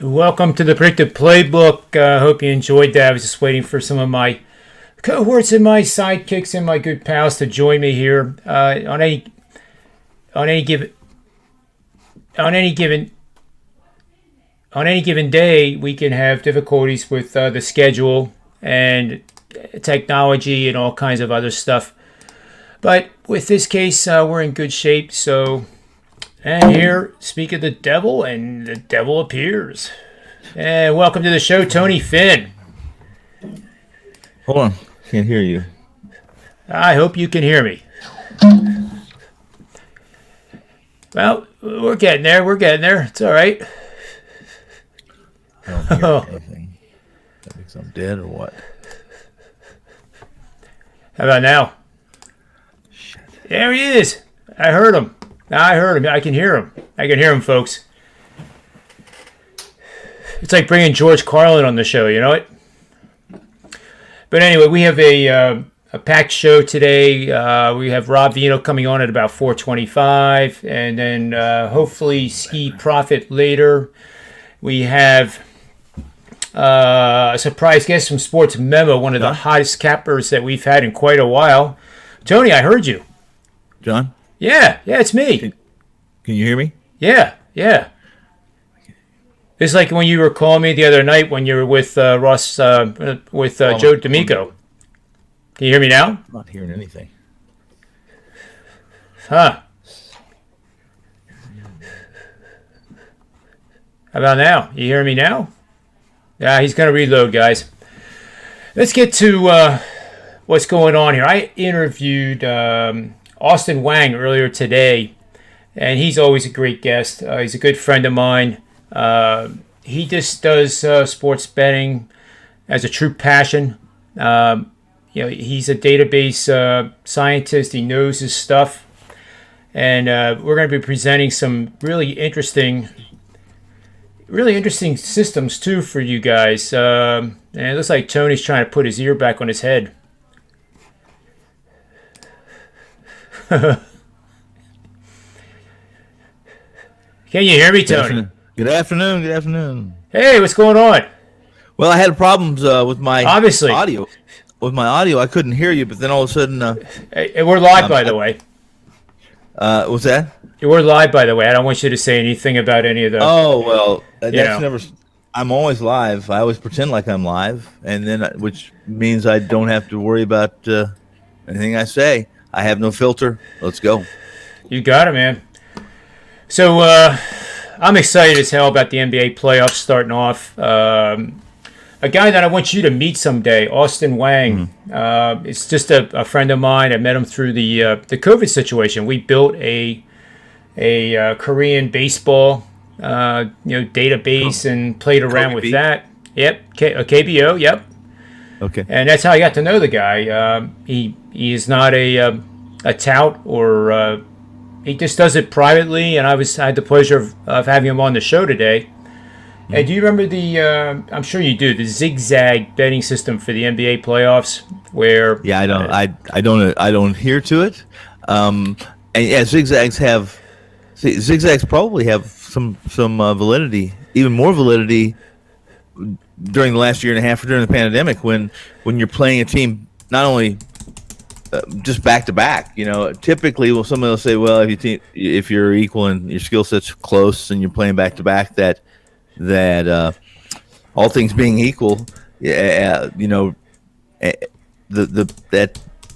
Welcome to the Predictive PlayBook. Hope you enjoyed that. I was just waiting for some of my cohorts and my sidekicks and my good pals to join me here on any given on any given on any given day. We can have difficulties with the schedule and technology and all kinds of other stuff. But with this case, we're in good shape. And here, speak of the devil, and the devil appears. And welcome to the show, Tony Finn. Hold on, can't hear you. I hope you can hear me. Well, we're getting there. It's all right. I don't hear anything. That means I'm dead or what? How about now? Shit. There he is. I heard him. I can hear him, folks. It's like bringing George Carlin on the show, you know it? But anyway, we have a packed show today. We have Rob Vino coming on at about 4:25, and then hopefully Ski Profit later. We have a surprise guest from Sports Memo, one of the hottest cappers that we've had in quite a while. Tony, I heard you. John? Yeah, it's me. Can you hear me? Yeah. It's like when you were calling me the other night when you were with Ross, Joe D'Amico. Can you hear me now? I'm not hearing anything. Huh. How about now? You hear me now? Yeah, he's going to reload, guys. Let's get to what's going on here. I interviewed Austin Wang earlier today, and he's always a great guest. He's a good friend of mine. He just does sports betting as a true passion. He's a database scientist. He knows his stuff, and we're going to be presenting some really interesting systems too for you guys. And it looks like Tony's trying to put his ear back on his head. Can you hear me, Tony? Good afternoon. Hey, what's going on? Well, I had problems with my Obviously. audio. With my audio, I couldn't hear you, but then all of a sudden... Hey, we're live, by the way. What's that? We're live, by the way. I don't want you to say anything about any of the... Oh, well, that's never... I'm always live. I always pretend like I'm live, and then which means I don't have to worry about anything I say. I have no filter. Let's go. You got it, man. So I'm excited as hell about the NBA playoffs starting off. A guy that I want you to meet someday, Austin Wang. Mm-hmm. It's just a friend of mine. I met him through the COVID situation. We built a Korean baseball database and played around with that. Yep, a KBO. Yep. Okay. And that's how I got to know the guy. He is not a tout, or he just does it privately. And I had the pleasure of having him on the show today. Mm-hmm. And do you remember the? I'm sure you do, the zigzag betting system for the NBA playoffs, where I don't adhere to it. And yeah, zigzags probably have some validity, even more validity during the last year and a half or during the pandemic, when you're playing a team not only just back to back. Typically, someone will say, well, if you're equal and your skill set's close and you're playing back to back, that all things being equal, that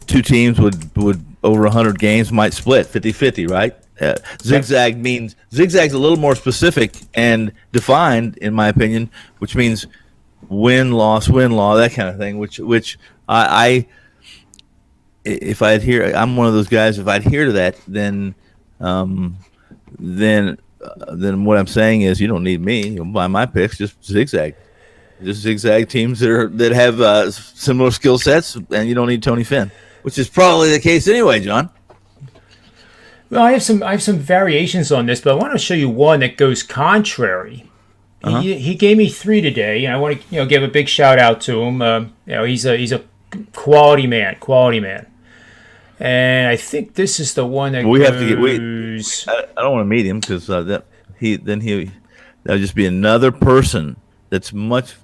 two teams would over 100 games might split 50-50, right? Zigzag's a little more specific and defined, in my opinion, which means win law, that kind of thing. Which I if I adhere, I'm one of those guys. If I adhere to that, then what I'm saying is you don't need me. You'll buy my picks. Just zigzag teams that have similar skill sets, and you don't need Tony Finn, which is probably the case anyway, John. Well, I have some variations on this, but I want to show you one that goes contrary. Uh-huh. He gave me 3 today, and I want to give a big shout out to him. He's a quality man, and I think this is the one that we goes... have to get. I don't want to meet him because then That'll just be another person that's a much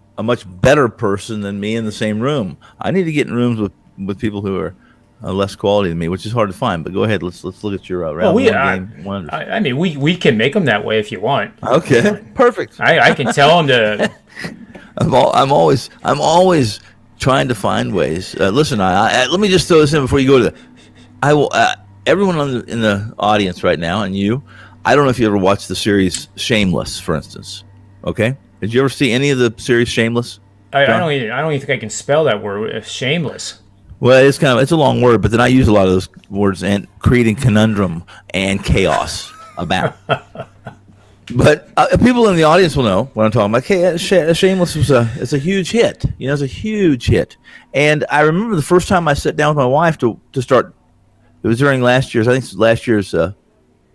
better person than me in the same room. I need to get in rooms with people who are less quality than me, which is hard to find. But go ahead, let's look at your round one game. I mean, we can make them that way if you want. Okay, perfect. I can tell them to. I'm always trying to find ways. Listen, let me just throw this in before you go to I will. Everyone in the audience right now, and you, I don't know if you ever watched the series Shameless, for instance. Okay, did you ever see any of the series Shameless? I don't even think I can spell that word. Shameless. Well, it's a long word, but then I use a lot of those words and creating conundrum and chaos about. But people in the audience will know what I'm talking about. Hey, Shameless it's a huge hit. It's a huge hit. And I remember the first time I sat down with my wife to start. It was during last year's. I think last year's.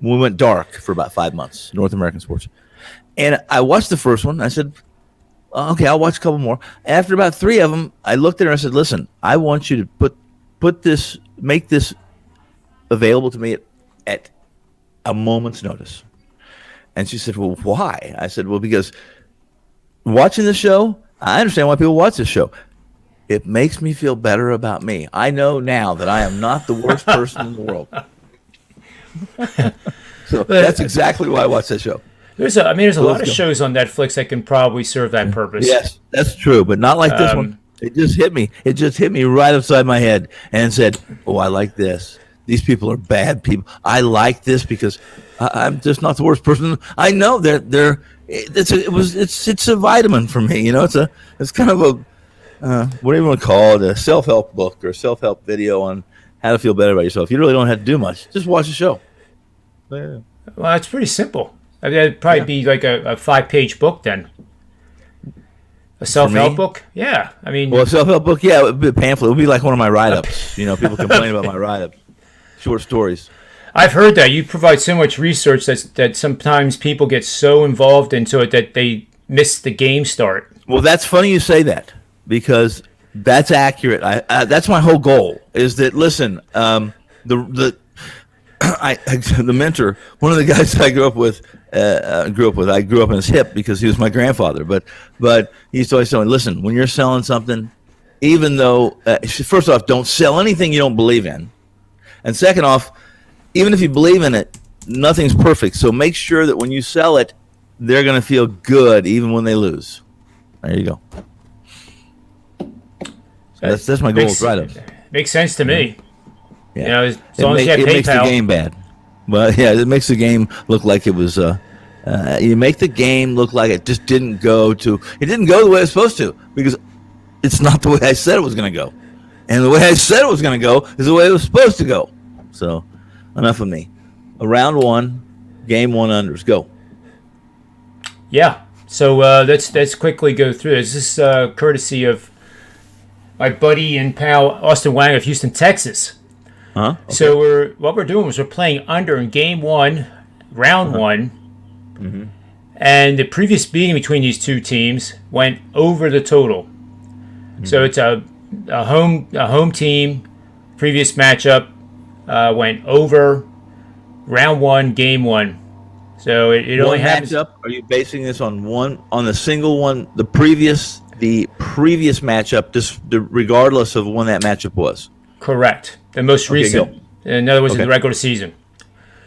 We went dark for about 5 months. North American sports, and I watched the first one. I said, "Okay, I'll watch a couple more." After about 3 of them, I looked at her and I said, "Listen, I want you to make this available to me at a moment's notice." And she said, "Well, why?" I said, "Well, because watching the show, I understand why people watch this show. It makes me feel better about me. I know now that I am not the worst person in the world." So that's exactly why I watch that show. There's a lot of shows on Netflix that can probably serve that purpose. Yes, that's true, but not like this one. It just hit me. It just hit me right upside my head and said, "Oh, I like this. These people are bad people. I like this because I'm just not the worst person. I know it's a vitamin for me. It's kind of a what do you want to call it? A self-help book or a self-help video on how to feel better about yourself. You really don't have to do much. Just watch the show." Yeah. Well, it's pretty simple. I mean, it'd probably be like a 5-page book then. A self-help book? Yeah. I mean, a self-help book, yeah, it would be a pamphlet. It would be like one of my write-ups. People complain about my write-ups. Short stories. I've heard that. You provide so much research that sometimes people get so involved into it that they miss the game start. Well, that's funny you say that because that's accurate. That's my whole goal is that, listen, the mentor, one of the guys I grew up with, I grew up in his hip because he was my grandfather. But he used to always tell me, listen, when you're selling something, even though, first off, don't sell anything you don't believe in. And second off, even if you believe in it, nothing's perfect. So make sure that when you sell it, they're going to feel good even when they lose. There you go. So that's my goal with write-ups. Makes sense to me. Yeah. As long as you have PayPal. It makes the game bad. Well, yeah, it makes the game look like it was. You make the game look like it just didn't go the way it's supposed to because it's not the way I said it was going to go, and the way I said it was going to go is the way it was supposed to go. So, enough of me. Round one, game one unders. Go. Yeah. So let's quickly go through this. This is courtesy of my buddy and pal Austin Wang of Houston, Texas. Okay. So what we're doing is we're playing under in game one, round one, and the previous meeting between these two teams went over the total. So it's a home team. Previous matchup went over round one, game one. So it only happens. Matchup? Are you basing this on the single one? The previous matchup, just regardless of when that matchup was. Correct. The most recent. In other words, in the regular season.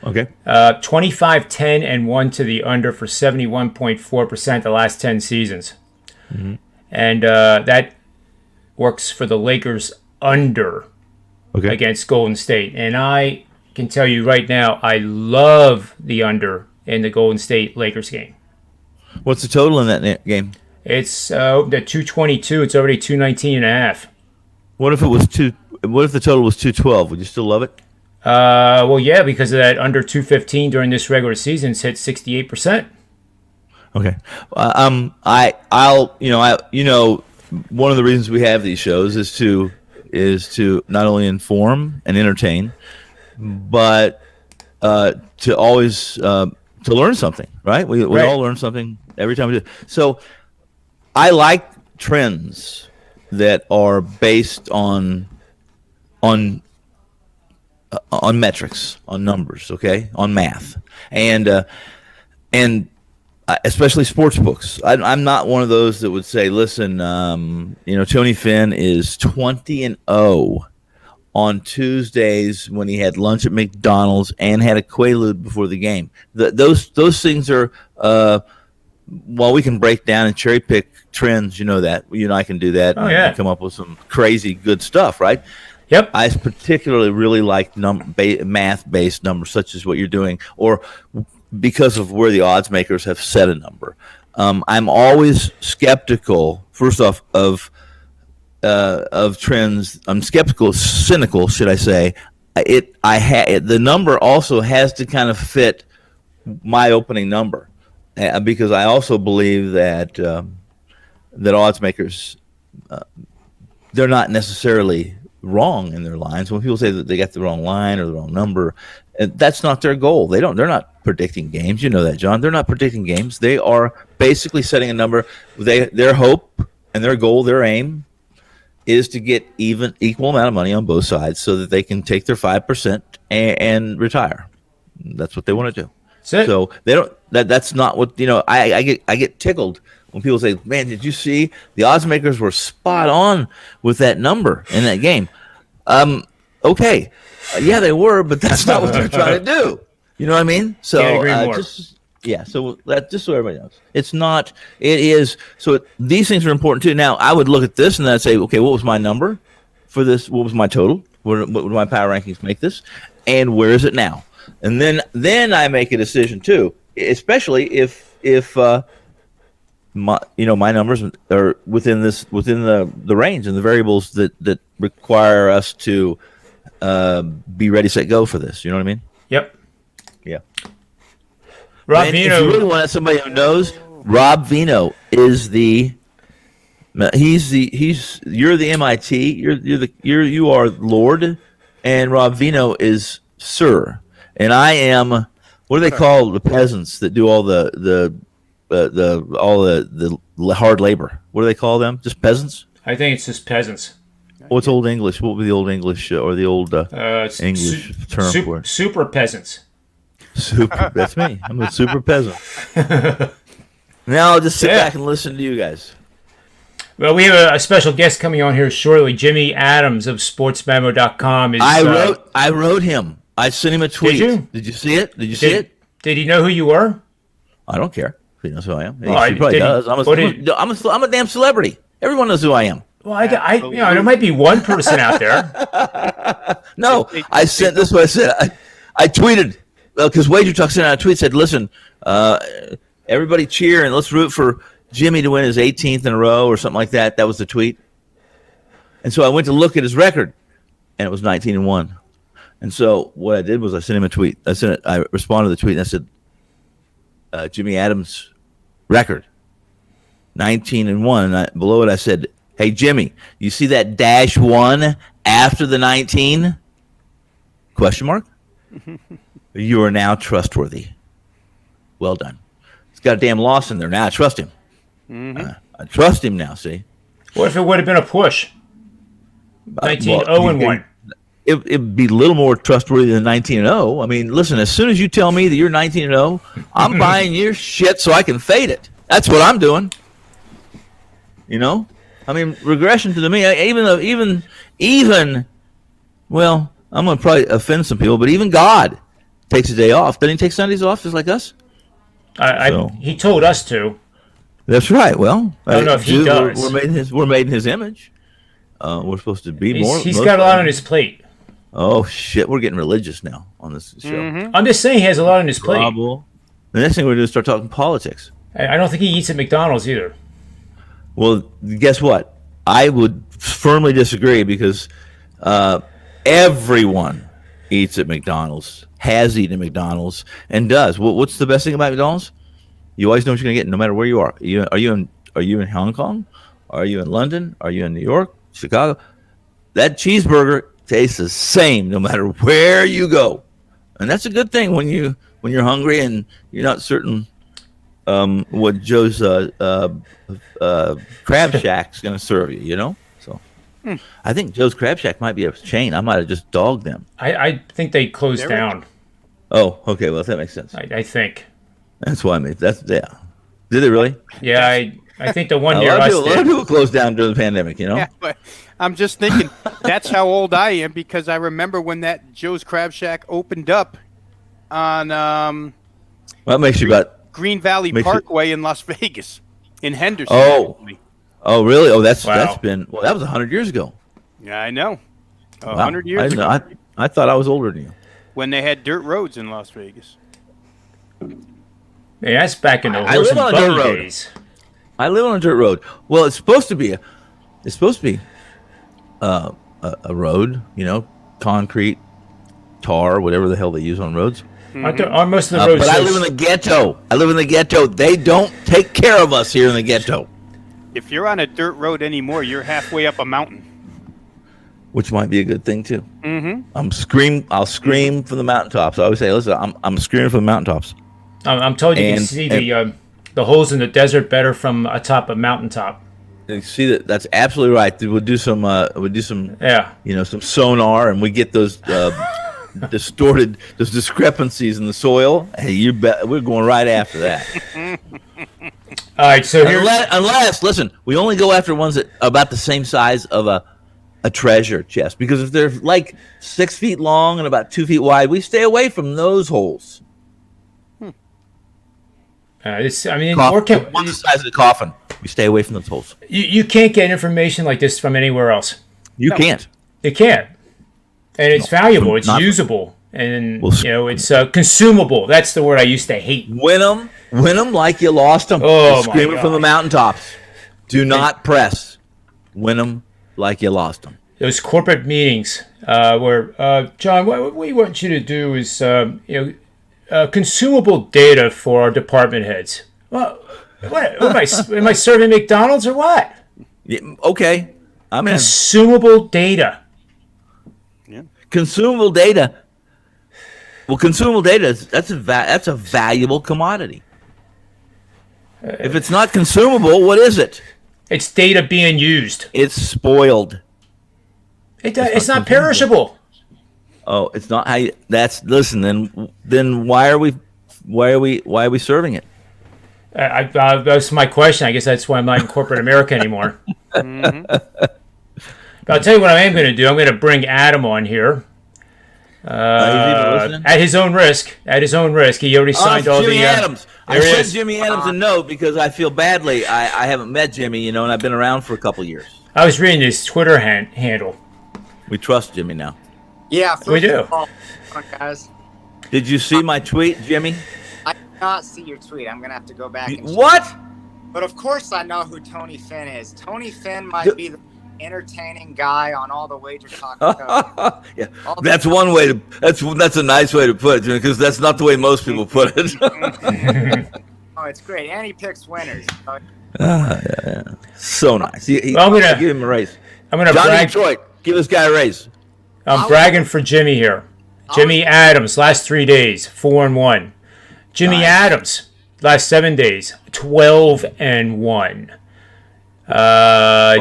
Okay. 25-10 and 1 to the under for 71.4% the last 10 seasons. And that works for the Lakers under against Golden State. And I can tell you right now, I love the under in the Golden State Lakers game. What's the total in that game? It's the 222. It's already 219 and a half. What if it was What if the total was 212? Would you still love it? Well, yeah, because of that under 215 during this regular season, it's hit 68%. Okay. One of the reasons we have these shows is to not only inform and entertain, but to always to learn something. Right? We all learn something every time we do. So I like trends that are based on metrics, on numbers, okay, on math, and especially sports books. I'm not one of those that would say, listen, Tony Finn is 20-0 on Tuesdays when he had lunch at McDonald's and had a Quaalude before the game. Those things are, while we can break down and cherry pick trends, that you and I can do that. And come up with some crazy good stuff, right? Yep. I particularly really like math-based numbers, such as what you're doing, or because of where the odds makers have set a number. I'm always skeptical, first off, of trends. I'm cynical, should I say. The number also has to kind of fit my opening number, because I also believe that odds makers, they're not necessarily wrong in their lines. When people say that they got the wrong line or the wrong number, that's not their goal. They're not predicting games. You know that, John. They're not predicting games. They are basically setting a number. Their hope and their goal, their aim, is to get equal amount of money on both sides so that they can take their 5% and retire. That's what they want to do. So they don't. That's not what I get tickled when people say, "Man, did you see the odds makers were spot on with that number in that game?" Okay, yeah, they were, but that's not what they're trying to do. You know what I mean? So Can't agree more. So that just so everybody knows, it's not. It is. So these things are important too. Now, I would look at this and then I'd say, okay, what was my number for this? What was my total? What would my power rankings make this? And where is it now? And then I make a decision too, especially if my numbers are within the range and the variables that require us to be ready, set, go for this. You know what I mean? Yep. Yeah. Rob Man, Vino. if you really want somebody who knows, Rob Vino is you're the MIT, you are Lord, and Rob Vino is Sir. And I am, what do they call the peasants that do all the hard labor? What do they call them? Just peasants? I think it's just peasants. What's Old English? What would be the Old English or the old English term for it? Super peasants. Super. That's me. I'm a super peasant. Now I'll just sit back and listen to you guys. Well, we have a special guest coming on here shortly. Jimmy Adams of SportsMemo.com. I wrote him. I sent him a tweet. Did you? Did you see it? Did you see it? Did he know who you were? I don't care. He knows who I am. He Well, probably does. I'm a damn celebrity. Everyone knows who I am. Well, there might be one person out there. No, I sent this. What I said. I tweeted because Wager Talk sent out a tweet, said, "Listen, everybody cheer and let's root for Jimmy to win his 18th in a row or something like that." That was the tweet. And so I went to look at his record, and it was 19-1. And so what I did was I sent him a tweet. I responded to the tweet and I said, Jimmy Adams' record, 19-1. And below it I said, "Hey Jimmy, you see that -1 after the 19? Question mark? You are now trustworthy. Well done. He's got a damn loss in there. Now I trust him. I trust him now, see? What if it would have been a push? 19-0-1. It'd be a little more trustworthy than 19-0. I mean, listen, as soon as you tell me that you're 19-0, I'm buying your shit so I can fade it. That's what I'm doing. I mean, regression to me, well, I'm going to probably offend some people, but even God takes a day off. Doesn't he take Sundays off just like us? He told us to. That's right. Well, I don't know if he does. We're made in his image. We're supposed to be more. He's got a lot on his plate. Oh shit, we're getting religious now on this show. Mm-hmm. I'm just saying he has a lot on his plate. The next thing we're going to start talking politics. I don't think he eats at McDonald's either. Well, guess what? I would firmly disagree because everyone eats at McDonald's, has eaten at McDonald's, and does. What's the best thing about McDonald's? You always know what you're going to get, no matter where you are. Are you in Hong Kong? Are you in London? Are you in New York? Chicago? That cheeseburger tastes the same no matter where you go, and that's a good thing when you're hungry and you're not certain what Joe's Crab Shack's going to serve you. So I think Joe's Crab Shack might be a chain. I might have just dogged them. I think they closed down. Oh, okay. Well, that makes sense. I think That's why I made that's yeah. Did they really? Yeah, I think the one A near lot us of did. people closed down during the pandemic. Yeah, but I'm just thinking that's how old I am because I remember when that Joe's Crab Shack opened up on Well, that makes you about. Green Valley Makes you- Parkway in Las Vegas, in Henderson. Oh. actually. Oh, really? Oh, that's Wow. been. Well, that was 100 years ago. Yeah, I know. Wow. 100 years ago, I thought I was older than you. when they had dirt roads in Las Vegas. Yeah, that's back in the I horse live and on a dirt buggy road. days. I live on a dirt road. Well, it's supposed to be a road. Concrete, tar, whatever the hell they use on roads. Aren't most of the roads? But I live in the ghetto. They don't take care of us here in the ghetto. If you're on a dirt road anymore, you're halfway up a mountain. Which might be a good thing too. Mm-hmm. I'll scream from the mountaintops. I always say, listen, I'm screaming from the mountaintops. I'm told you can see the holes in the desert better from atop a mountaintop. You see that's absolutely right. We'll do some Yeah. some sonar, and we get those those discrepancies in the soil. Hey, you bet we're going right after that. All right, so here's Unless, listen, we only go after ones that are about the same size of a treasure chest, because if they're like 6 feet long and about 2 feet wide, we stay away from those holes. Coffin, one the size of the coffin. We stay away from those holes. you can't get information like this from anywhere else. You can't. You can't, and it's valuable. It's not- usable, and Well, it's consumable. That's the word I used to hate. Win them like you lost them. Oh, my Screaming from the gosh. mountaintops. Do not press. Win them like you lost them. Those corporate meetings where John, what we want you to do is consumable data for our department heads. Well, what am I serving McDonald's or what? Yeah, okay, I'm in. Consumable data. Consumable data. Well, consumable data that's a valuable commodity. If it's not consumable, what is it? It's data being used. It's spoiled. It's not perishable. Oh, it's not how you. Then why are we serving it? That's my question. I guess that's why I'm not in corporate America anymore. But I'll tell you what I am going to do. I'm going to bring Adam on here. At his own risk. He already signed all Jimmy the. Adams. I there he sent is. Jimmy Adams a note because I feel badly. I haven't met Jimmy, and I've been around for a couple years. I was reading his Twitter handle. We trust Jimmy now. Yeah, We do. Come on, guys. Did you see my tweet, Jimmy? I did not see your tweet. I'm gonna have to go back and check. What? But of course, I know who Tony Finn is. Tony Finn might be the entertaining guy on all the wager talk shows. Yeah, that's one way to. That's a nice way to put it, because that's not the way most people put it. Oh, it's great, and he picks winners. Yeah. So nice. Well, I'm gonna- give him a raise. I'm going to Johnny brag. Detroit, give this guy a raise. I'm bragging for Jimmy here. Jimmy Adams, last 3 days, 4-1. Jimmy Adams, last 7 days, 12-1.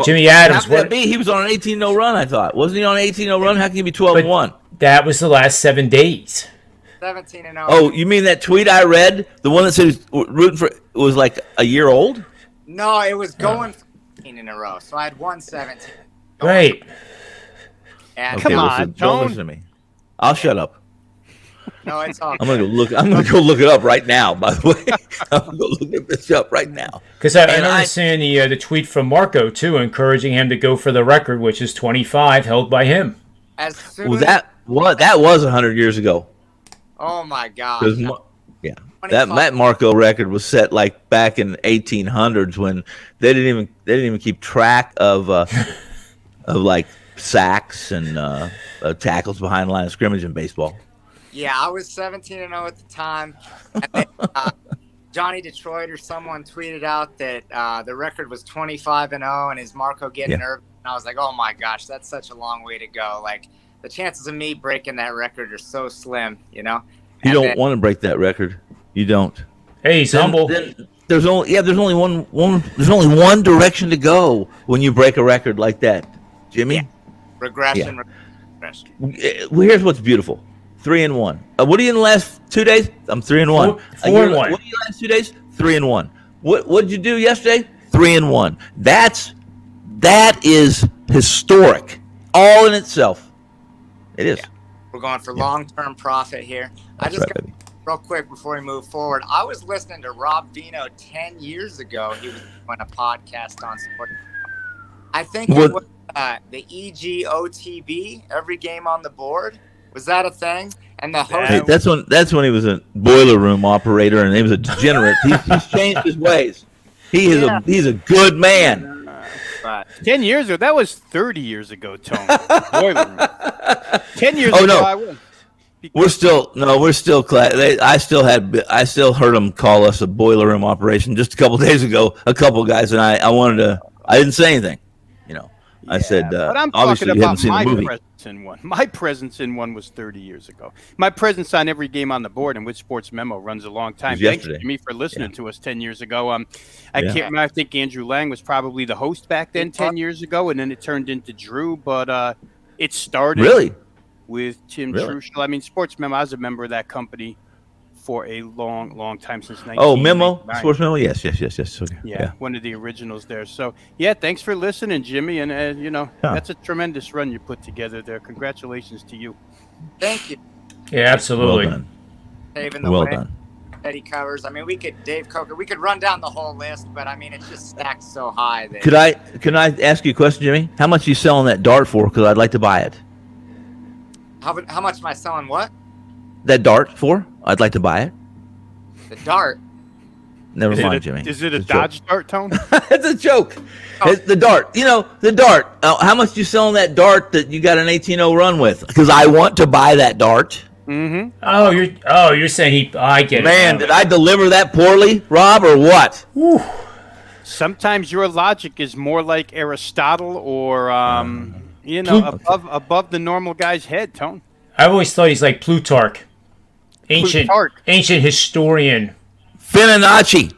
Jimmy Adams, How could that be? He was on an 18-0 run, I thought. Wasn't he on an 18-0 run? How can he be 12-1? that was the last 7 days. 17-0. Oh, you mean that tweet I read? The one that said he was rooting for was like a year old? No, it was going 15 in a row. So I had 117. Right. And Come on, don't Tone. listen to me. I'll shut up. no, it's all. I'm gonna go look it up right now. By the way, I'm gonna go look this up right now. Because I And remember I- seeing the tweet from Marco, too, encouraging him to go for the record, which is 25, held by him. As soon Well, that was 100 years ago. Oh my God. 'Cause yeah, that Marco record was set like back in 1800s when they didn't even keep track of like sacks and tackles behind the line of scrimmage in baseball. Yeah, I was 17-0 at the time. And then, Johnny Detroit or someone tweeted out that the record was 25-0 and is Marco getting nervous. And I was like, oh my gosh, that's such a long way to go. Like, the chances of me breaking that record are so slim, You And don't then- want to break that record. You don't. Hey, he's humble. Then there's only one direction to go when you break a record like that, Jimmy. regression. Well, here's what's beautiful: 3-1. What are you in the last 2 days? I'm 3-1. 4-1. What are you in the last 2 days? 3-1. What did you do yesterday? 3-1. That is historic, all in itself. It is. Yeah. We're going for long-term profit here. That's I just right, got baby. real quick before we move forward. I was listening to Rob Vino 10 years ago. He was doing a podcast on sports. I think it was the EGOTB, every game on the board. Was that a thing? And the host. Hey, that's when he was a boiler room operator, and he was a degenerate. He's changed his ways. He's a good man. Right. 10 years ago, that was 30 years ago, Tony. Boiler room. 10 years ago, no. I was. We're still I still heard them call us a boiler room operation just a couple days ago. A couple guys, and I didn't say anything. I said, but I'm obviously talking you haven't about seen the movie. presence in one. My presence in one was 30 years ago. My presence on every game on the board and with Sports Memo runs a long time. Thanks yesterday. to me for listening to us 10 years ago. I can't remember. I think Andrew Lang was probably the host back then 10 years ago, and then it turned into Drew. But it started with Tim Truschel. I mean, Sports Memo, I was a member of that company for a long, long time, since 1999. Memo? Sports Memo? Yes. Okay. Yeah, one of the originals there. So, thanks for listening, Jimmy. And, that's a tremendous run you put together there. Congratulations to you. Thank you. Yeah, absolutely. Well done. Paving the Well way done. that he covers. I mean, Dave Coker, we could run down the whole list, but I mean, it's just stacked so high that. Can I ask you a question, Jimmy? How much are you selling that dart for? Because I'd like to buy it. How much am I selling what? That dart for? I'd like to buy it. The dart. Never mind, Jimmy. Is it a It's Dodge dart, Tone? It's a joke. Oh. It's the dart. The dart. How much you selling that dart that you got an 18-0 run with? Because I want to buy that dart. Mm-hmm. You're saying I get it. Man, did I deliver that poorly, Rob, or what? Whew. Sometimes your logic is more like Aristotle or, above the normal guy's head, Tone. I've always thought he's like Plutarch. Ancient historian. Fibonacci.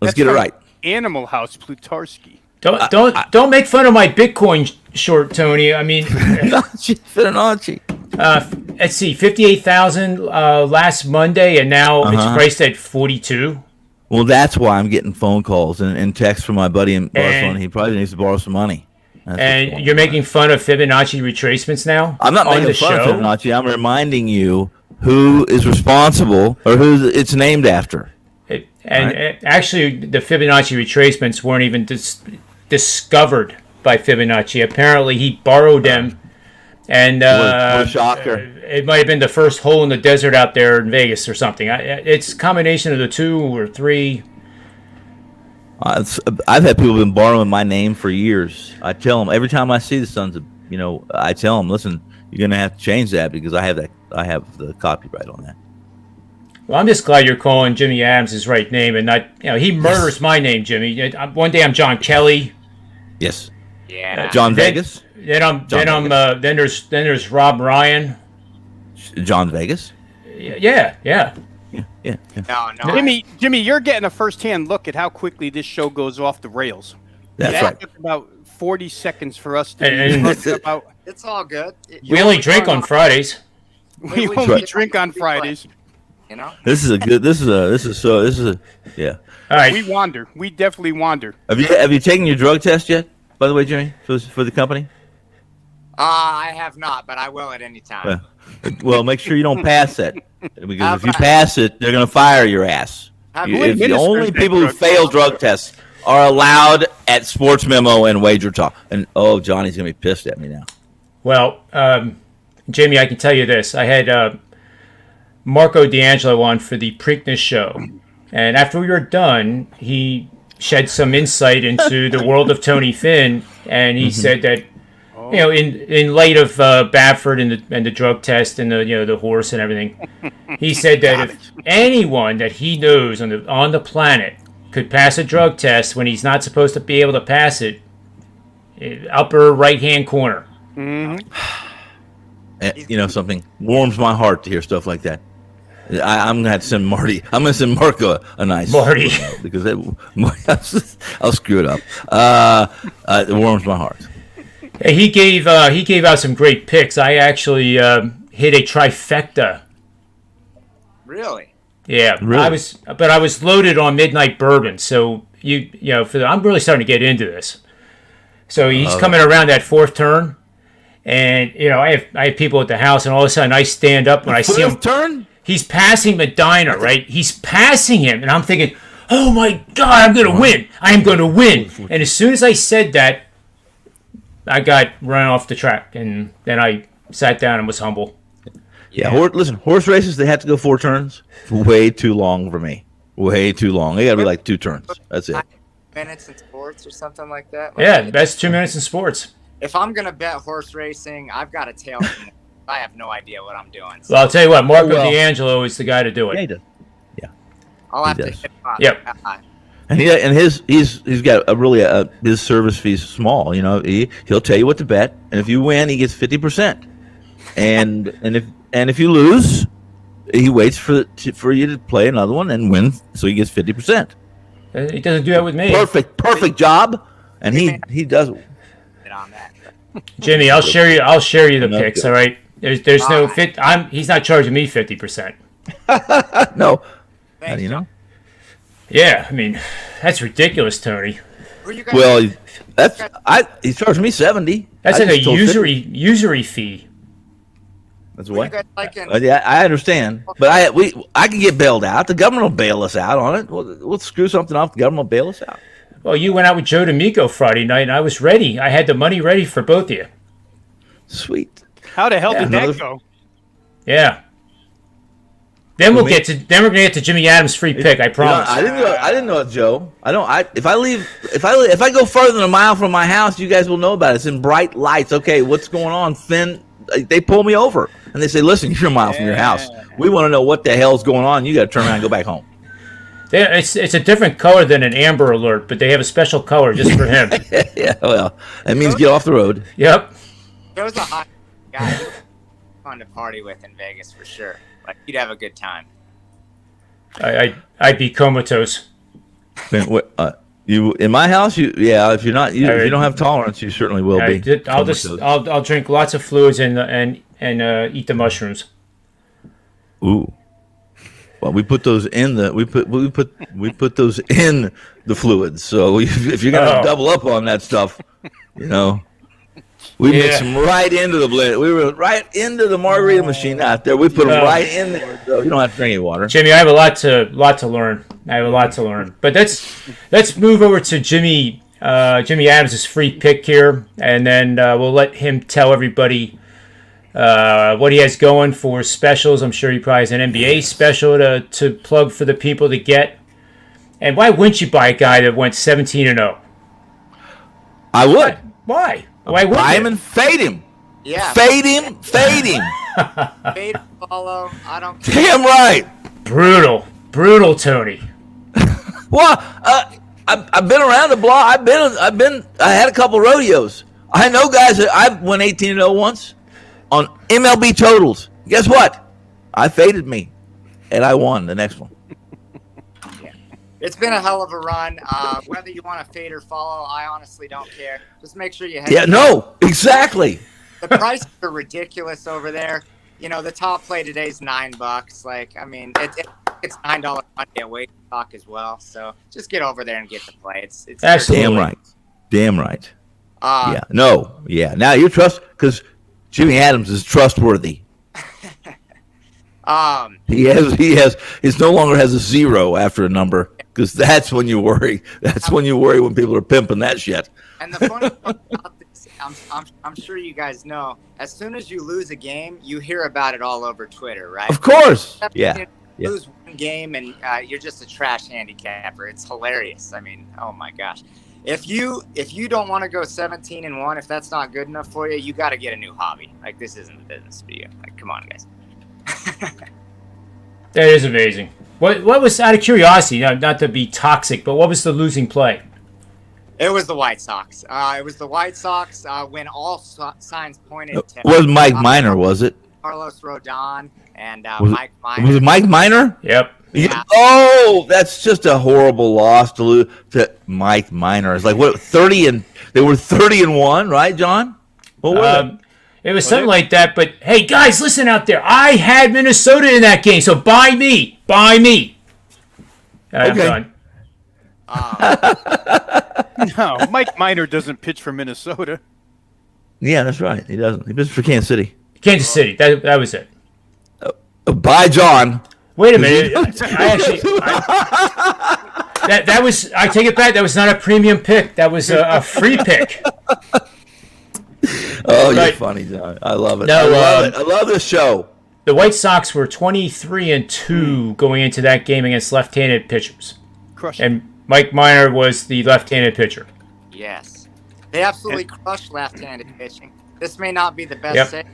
Let's get it from right. Animal House, Plutarski. Don't make fun of my Bitcoin short, Tony. I mean, Fibonacci. let's see, 58,000 last Monday, and now it's priced at 42. Well, that's why I'm getting phone calls and texts from my buddy in Barcelona. He probably needs to borrow some money. And you're making fun of Fibonacci retracements now? I'm not making fun of Fibonacci. I'm reminding you who is responsible or who it's named after. Actually, the Fibonacci retracements weren't even discovered by Fibonacci. Apparently, he borrowed them, and what a shocker! It might have been the first hole in the desert out there in Vegas or something. It's a combination of the two or three. I've had people been borrowing my name for years. I tell them every time I see the Sons of, I tell them, listen, you're going to have to change that because I have the copyright on that. Well, I'm just glad you're calling Jimmy Adams his right name and not, he murders my name, Jimmy. One day I'm John Kelly. Yes. Yeah. John Vegas. Then there's Rob Ryan. John Vegas. Yeah. Yeah. No. Jimmy, you're getting a first-hand look at how quickly this show goes off the rails. That's right. Took about 40 seconds for us to talk about. It's all good. We only drink on Fridays. We only drink on Fridays. This is yeah. All right. We wander. We definitely wander. Have you taken your drug test yet? By the way, Jimmy, for the company. I have not, but I will at any time. Well, make sure you don't pass it because if you pass it, they're going to fire your ass. The only people who fail drug tests are allowed at Sports Memo and Wager Talk. And Johnny's going to be pissed at me now. Well, Jamie, I can tell you this: I had Marco D'Angelo on for the Preakness show, and after we were done, he shed some insight into the world of Tony Finn, and he said that. In light of Bamford and the drug test and the horse and everything, he said that if anyone that he knows on the planet could pass a drug test when he's not supposed to be able to pass it, upper right hand corner. Mm-hmm. Something warms my heart to hear stuff like that. I'm gonna have to send Marty. I'm gonna send Marco a nice Marty because I'll screw it up. It warms my heart. He gave out some great picks. I actually hit a trifecta. Really? Yeah, Really? I was loaded on midnight bourbon. So I'm really starting to get into this. So he's coming around that fourth turn, and I have people at the house, and all of a sudden I stand up when I see him. Turn? He's passing Medina, right? He's passing him, and I'm thinking, oh my God, I'm going to win. I am going to win. And as soon as I said that, I got run off the track, and then I sat down and was humble. Yeah, horse races, they have to go 4 turns. Way too long for me. Way too long. They got to be like 2 turns. That's it. Minutes in sports or something like that. Yeah, best 2 minutes in sports. If I'm going to bet horse racing, I've got to tail. I have no idea what I'm doing. So Well, I'll tell you what, Marco D'Angelo is the guy to do it. Yeah, he does. Yeah. I'll have he to does. hit him up. Yep. And he's got his service fee's small. He'll tell you what to bet, and if you win, he gets 50%. And if you lose, he waits for you to play another one and win, so he gets 50%. He doesn't do that with me. Perfect job, and he does. On that. Jimmy, I'll share you the picks. All right. There's no fit. He's not charging me 50%. No. Thanks, How do you know? Yeah, I mean, that's ridiculous, Tony. Who you guys Well, he's charging me 70. That's I like a just told 50. usury fee. That's who what. you guys liking? Yeah, I understand, but I can get bailed out. The government will bail us out on it. We'll screw something up. The government will bail us out. Well, you went out with Joe D'Amico Friday night, and I was ready. I had the money ready for both of you. Sweet. How the hell did another- that go? Yeah. Then we're gonna get to Jimmy Adams' free pick. I promise. I didn't know it, Joe. If I go further than a mile from my house, you guys will know about it. It's in bright lights. Okay, what's going on, Finn? They pull me over and they say, "Listen, you're a mile from your house. We want to know what the hell's going on. You got to turn around and go back home." It's a different color than an Amber Alert, but they have a special color just for him. Yeah, well, that means get off the road. Yep. Joe's a hot guy. Fun to party with in Vegas for sure. Like you'd have a good time. I'd be comatose. You in my house? If you don't have tolerance, you certainly will be. I'll drink lots of fluids and eat the mushrooms. Ooh. Well, we put those in we put those in the fluids. So if you're gonna double up on that stuff, we mix them right into the blend. We were right into the margarita machine out there. We put them right in there. So you don't have to drink any water. Jimmy, I have a lot to learn. But let's move over to Jimmy Adams' free pick here, and then we'll let him tell everybody what he has going for specials. I'm sure he probably has an NBA special to plug for the people to get. And why wouldn't you buy a guy that went 17-0? I would. Why? Why wouldn't buy you? him and fade him. Yeah. Fade him. Fade follow. I don't care. Damn right. Brutal, Tony. Well, I've been around the block. I had a couple rodeos. I know guys that I went 18-0 once on MLB totals. Guess what? I faded me, and I won the next one. Yeah. It's been a hell of a run. Whether you want to fade or follow, I honestly don't care. Just make sure you. Yeah. No. Exactly. The prices are ridiculous over there. The top play today is $9. Like, I mean, it's $9 Monday at Wake Talk as well. So just get over there and get the play. It's absolutely damn right. Yeah. No. Yeah. Now you trust because Jimmy Adams is trustworthy. He no longer has a 0 after a number because that's when you worry. That's when you worry when people are pimping that shit. And the funny thing about this, I'm sure you guys know, as soon as you lose a game, you hear about it all over Twitter, right? Of course. Yeah. You lose one game and you're just a trash handicapper. It's hilarious. I mean, oh my gosh. If you don't want to go 17-1, if that's not good enough for you, you got to get a new hobby. Like, this isn't the business for you. Like, come on, guys. That is amazing. What was, out of curiosity, not to be toxic, but what was the losing play? It was the White Sox. When all signs pointed to. It was Mike Minor, was it? Carlos Rodon and Mike Minor. Was it Mike Minor? Yep. Yeah. Oh, that's just a horrible loss to lose to Mike Minor. It's like what 30 and they were 30-1, right, John? What was it? It was something like that. But hey, guys, listen out there. I had Minnesota in that game, so buy me. Okay. I'm done. No, Mike Minor doesn't pitch for Minnesota. Yeah, that's right. He doesn't. He pitched for Kansas City. Kansas City. That was it. Bye, John. Wait a minute. That was. I take it back. That was not a premium pick. That was a free pick. Oh, you're funny, John. I love it. No, I love it. I love this show. The White Sox were 23-2 going into that game against left-handed pitchers. And Mike Minor was the left-handed pitcher. Yes. They absolutely crushed left-handed pitching. This may not be the best save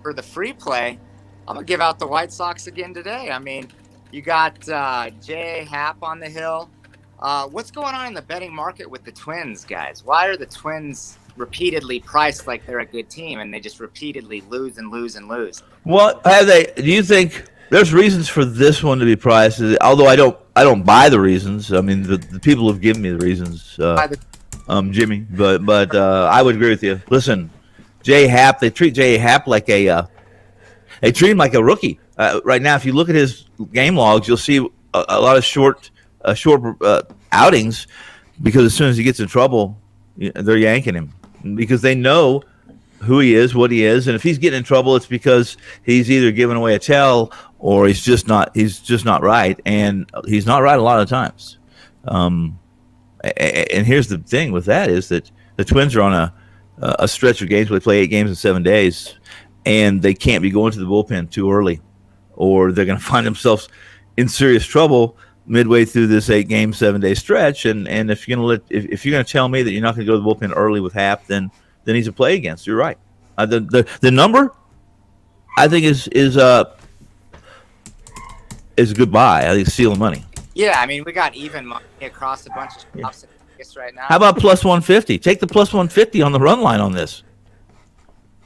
for the free play. I'm going to give out the White Sox again today. I mean, you got J.A. Happ on the hill. What's going on in the betting market with the Twins, guys? Why are the Twins repeatedly priced like they're a good team and they just repeatedly lose and lose and lose? What have they? Do you think there's reasons for this one to be priced? Although I don't buy the reasons. I mean, the people have given me the reasons, Jimmy. But I would agree with you. Listen, J.A. Happ. They treat J.A. Happ like they treat him like a rookie. Right now, if you look at his game logs, you'll see a lot of short outings because as soon as he gets in trouble, they're yanking him because they know who he is, what he is, and if he's getting in trouble, it's because he's either giving away a tell or he's just not right, and he's not right a lot of times. And here's the thing with that is that the Twins are on a stretch of games where they play 8 games in 7 days, and they can't be going to the bullpen too early, or they're going to find themselves in serious trouble midway through this 8-game, 7-day stretch. And if you're going to tell me that you're not going to go to the bullpen early with Happ, then he's a play against. You're right. The number, I think is a good buy. I think it's stealing money. Yeah, I mean, we got even money across a bunch of shops in Vegas right now. How about plus 150? Take the plus 150 on the run line on this.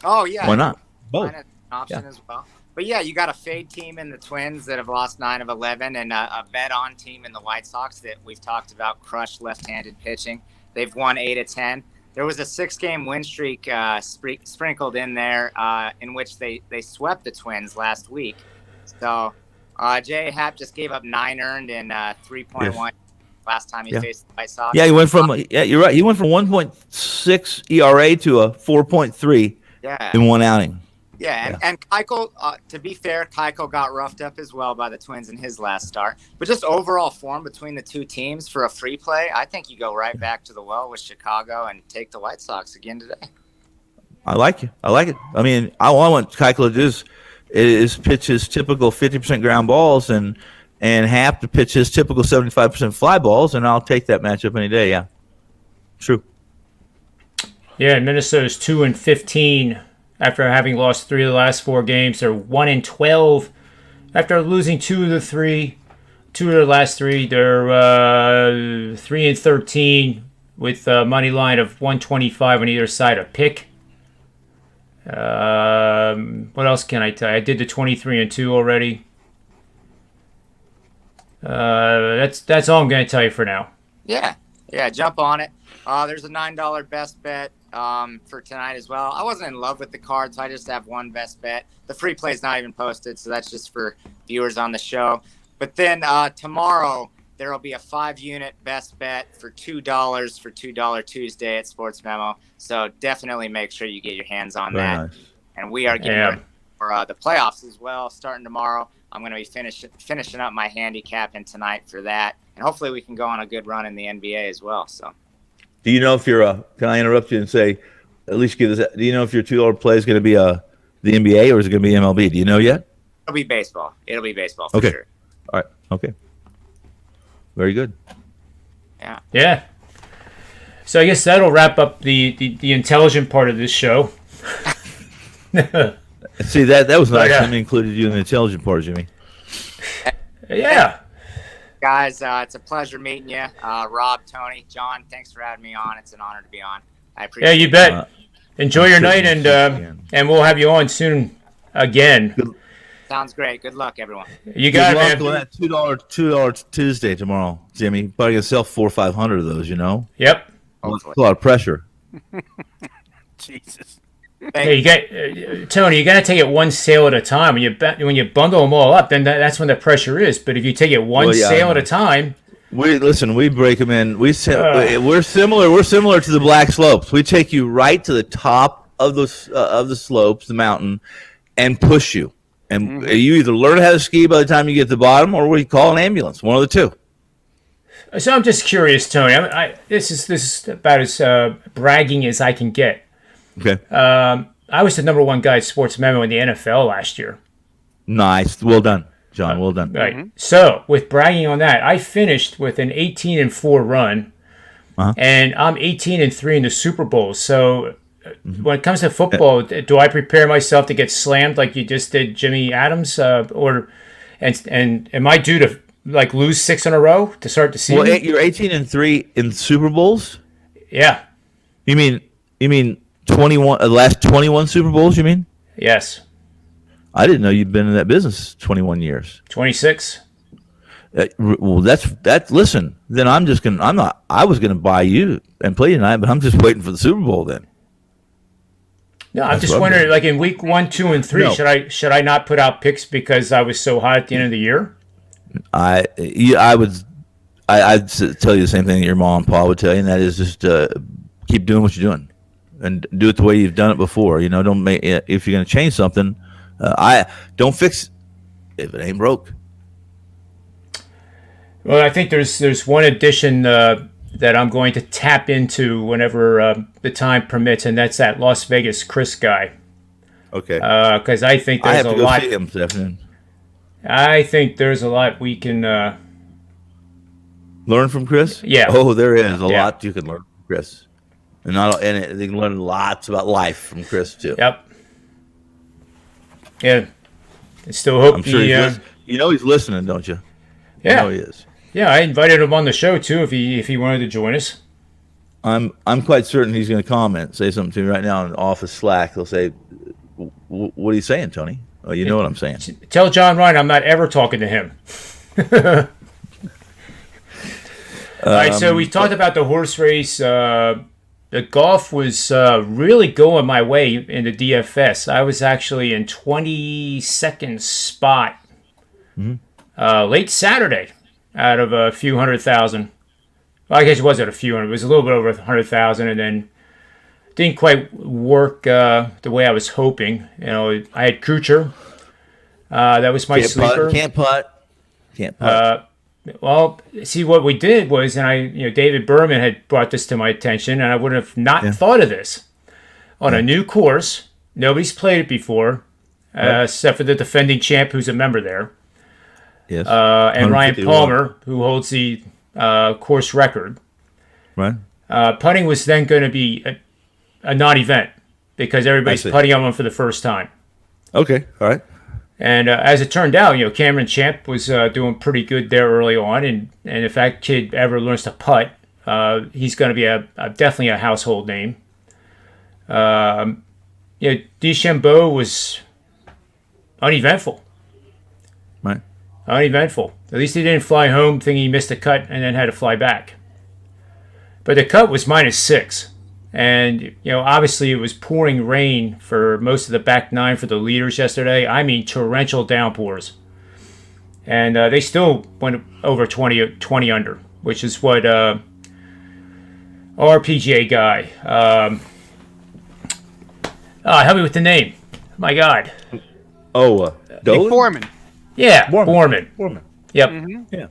Oh, yeah. Why not? Both. An option as well. But, yeah, you got a fade team in the Twins that have lost 9 of 11 and a bet-on team in the White Sox that we've talked about crushed left-handed pitching. They've won 8 of 10. There was a 6-game win streak sprinkled in there in which they swept the Twins last week. So J.A. Happ just gave up 9 earned in 3.1 last time he faced the White Sox. Yeah, you're right. He went from 1.6 ERA to a 4.3 in one outing. Yeah, and Keuchel, to be fair, Keuchel got roughed up as well by the Twins in his last start. But just overall form between the two teams for a free play, I think you go right back to the well with Chicago and take the White Sox again today. I like it. I mean, all I want Keuchel to do is pitch his typical 50% ground balls and Happ to pitch his typical 75% fly balls, and I'll take that matchup any day. Yeah, true. Yeah, Minnesota's 2-15. After having lost 3 of the last 4 games, they're 1-12. After losing 2 of the last 3, they're 3-13 with a money line of 125 on either side a pick. What else can I tell you? I did the 23-2 already. That's all I'm going to tell you for now. Yeah, jump on it. There's a $9 best bet for tonight as well. I wasn't in love with the card, so I just have one best bet. The free play is not even posted, so that's just for viewers on the show. But then tomorrow, there will be a 5-unit best bet for $2 for $2 Tuesday at Sports Memo. So definitely make sure you get your hands on that. Nice. And we are getting ready for the playoffs as well, starting tomorrow. I'm going to be finishing up my handicapping tonight for that. And hopefully we can go on a good run in the NBA as well. So. Do you know if can I interrupt you and say, at least give this, do you know if your $2 play is going to be the NBA or is it going to be MLB? Do you know yet? It'll be baseball. For sure. All right. Okay. Very good. Yeah. So I guess that'll wrap up the intelligent part of this show. See, that was nice. Let me included you in the intelligent part, Jimmy. Yeah. Guys, it's a pleasure meeting you. Rob, Tony, John, thanks for having me on. It's an honor to be on. I appreciate it. Yeah, you bet. Enjoy your night, and we'll have you on soon again. Sounds great. Good luck, everyone. You got it, man. That $2 Tuesday tomorrow, Jimmy. Probably gonna sell 400 or 500 of those. You know. Yep. A lot of pressure. Jesus. Hey, you got Tony. You got to take it one sale at a time. When you bundle them all up, then that's when the pressure is. But if you take it one sale at a time, we break them in. We're similar. We're similar to the black slopes. We take you right to the top of the slopes, the mountain, and push you. And you either learn how to ski by the time you get to the bottom, or we call an ambulance. One of the two. So I'm just curious, Tony. This is about as bragging as I can get. Okay. I was the number one guy sports memo in the NFL last year. Nice. Well done, John. Well done. Right. So with bragging on that, I finished with an 18-4 run, and I'm 18-3 in the Super Bowl. So when it comes to football, do I prepare myself to get slammed like you just did Jimmy Adams, and am I due to lose 6 in a row to start the season? Well, you're 18-3 in Super Bowls. Yeah. You mean 21? The last 21 Super Bowls? You mean? Yes. I didn't know you'd been in that business 21 years. 26. Well, that's. Listen, then I was gonna buy you and play tonight, but I'm just waiting for the Super Bowl then. No, I'm just wondering, in week 1, 2, and 3, should I not put out picks because I was so hot at the end of the year? I'd tell you the same thing that your mom and pa would tell you, and that is just keep doing what you're doing, and do it the way you've done it before. Don't make if you're going to change something, don't fix if it ain't broke. Well, I think there's one addition that I'm going to tap into whenever the time permits, and that's that Las Vegas Chris guy. Okay. Because I think there's a lot. See him this afternoon. I think there's a lot we can learn from Chris. Yeah. Oh, there is a lot you can learn from Chris, and they can learn lots about life from Chris too. Yep. Yeah. I still hope I'm sure he's listening, don't you? Yeah. He is. Yeah, I invited him on the show too if he wanted to join us. I'm quite certain he's going to say something to me right now in office Slack. He'll say, "What are you saying, Tony?" Oh, you know what I'm saying. Tell John Ryan I'm not ever talking to him. All right, so we talked about the horse race. The golf was really going my way in the DFS. I was actually in 22nd spot late Saturday out of a few 100,000. Well, I guess it wasn't a few hundred. It was a little bit over 100,000, and then didn't quite work the way I was hoping. I had Kuchar. That was my sleeper. Can't putt. Well, see, what we did was, and David Berman had brought this to my attention, and I would have not thought of this. On a new course, nobody's played it before, except for the defending champ who's a member there. Yes. And Ryan Palmer, who holds the course record. Right. Putting was then going to be a non-event because everybody's putting on one for the first time. Okay. All right. And as it turned out, Cameron Champ was doing pretty good there early on, and if that kid ever learns to putt, he's going to be definitely a household name. DeChambeau was uneventful. Right. Uneventful. At least he didn't fly home thinking he missed a cut and then had to fly back. But the cut was -6. And, obviously it was pouring rain for most of the back nine for the leaders yesterday. I mean, torrential downpours. And they still went over 20 under, which is what our PGA guy. Help me with the name. My God. Dolan? Foreman. Yeah, Borman. Yep. Mm-hmm. Yeah.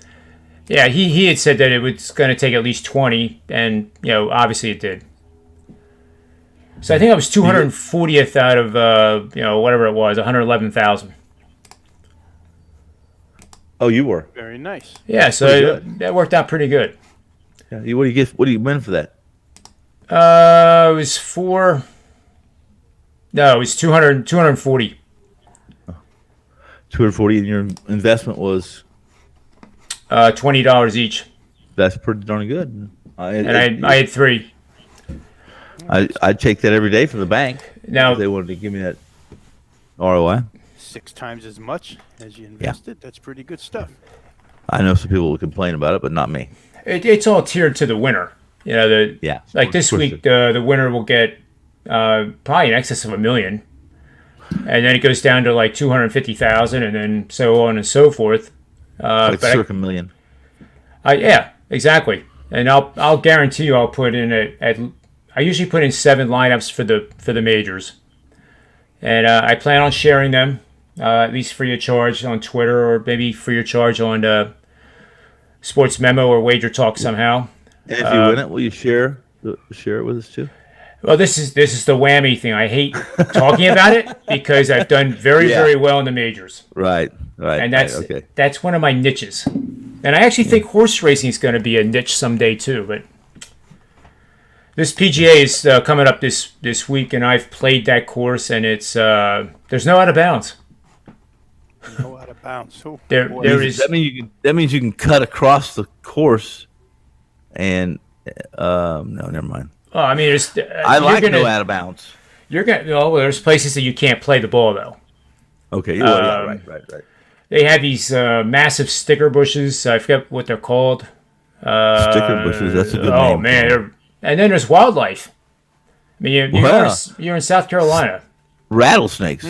Yeah, he had said that it was going to take at least 20, and, obviously it did. So I think I was 240th out of, whatever it was, 111,000. Oh, you were? Very nice. Yeah, so that worked out pretty good. Yeah. What do you get? What do you win for that? It was 240. 240, and your investment was $20 each. That's pretty darn good. I had 3. I'd take that every day from the bank. Now if they wanted to give me that ROI. 6 times as much as you invested. Yeah. That's pretty good stuff. I know some people will complain about it, but not me. It's all tiered to the winner. Like this week, the winner will get probably in excess of $1 million, and then it goes down to like 250,000, and then so on and so forth. Like circa $1 million. Yeah, exactly. And I'll guarantee you, I'll put in I usually put in 7 lineups for the majors, and I plan on sharing them at least free of charge on Twitter, or maybe free of charge on Sports Memo or Wager Talk somehow. And if you win it, will you share it with us too? Well, this is the whammy thing. I hate talking about it because I've done very well in the majors. Right. And that's one of my niches. And I actually think horse racing is going to be a niche someday too. But this PGA is coming up this week, and I've played that course, and it's there's no out of bounds. No out of bounds. Oh, there is. That means you can cut across the course, and no, never mind. Oh, I mean, I like no out of bounds. There's places that you can't play the ball though. Okay, right. They have these massive sticker bushes. I forget what they're called. Sticker bushes. That's a good name. Oh man, and then there's wildlife. I mean, you're in South Carolina. Rattlesnakes.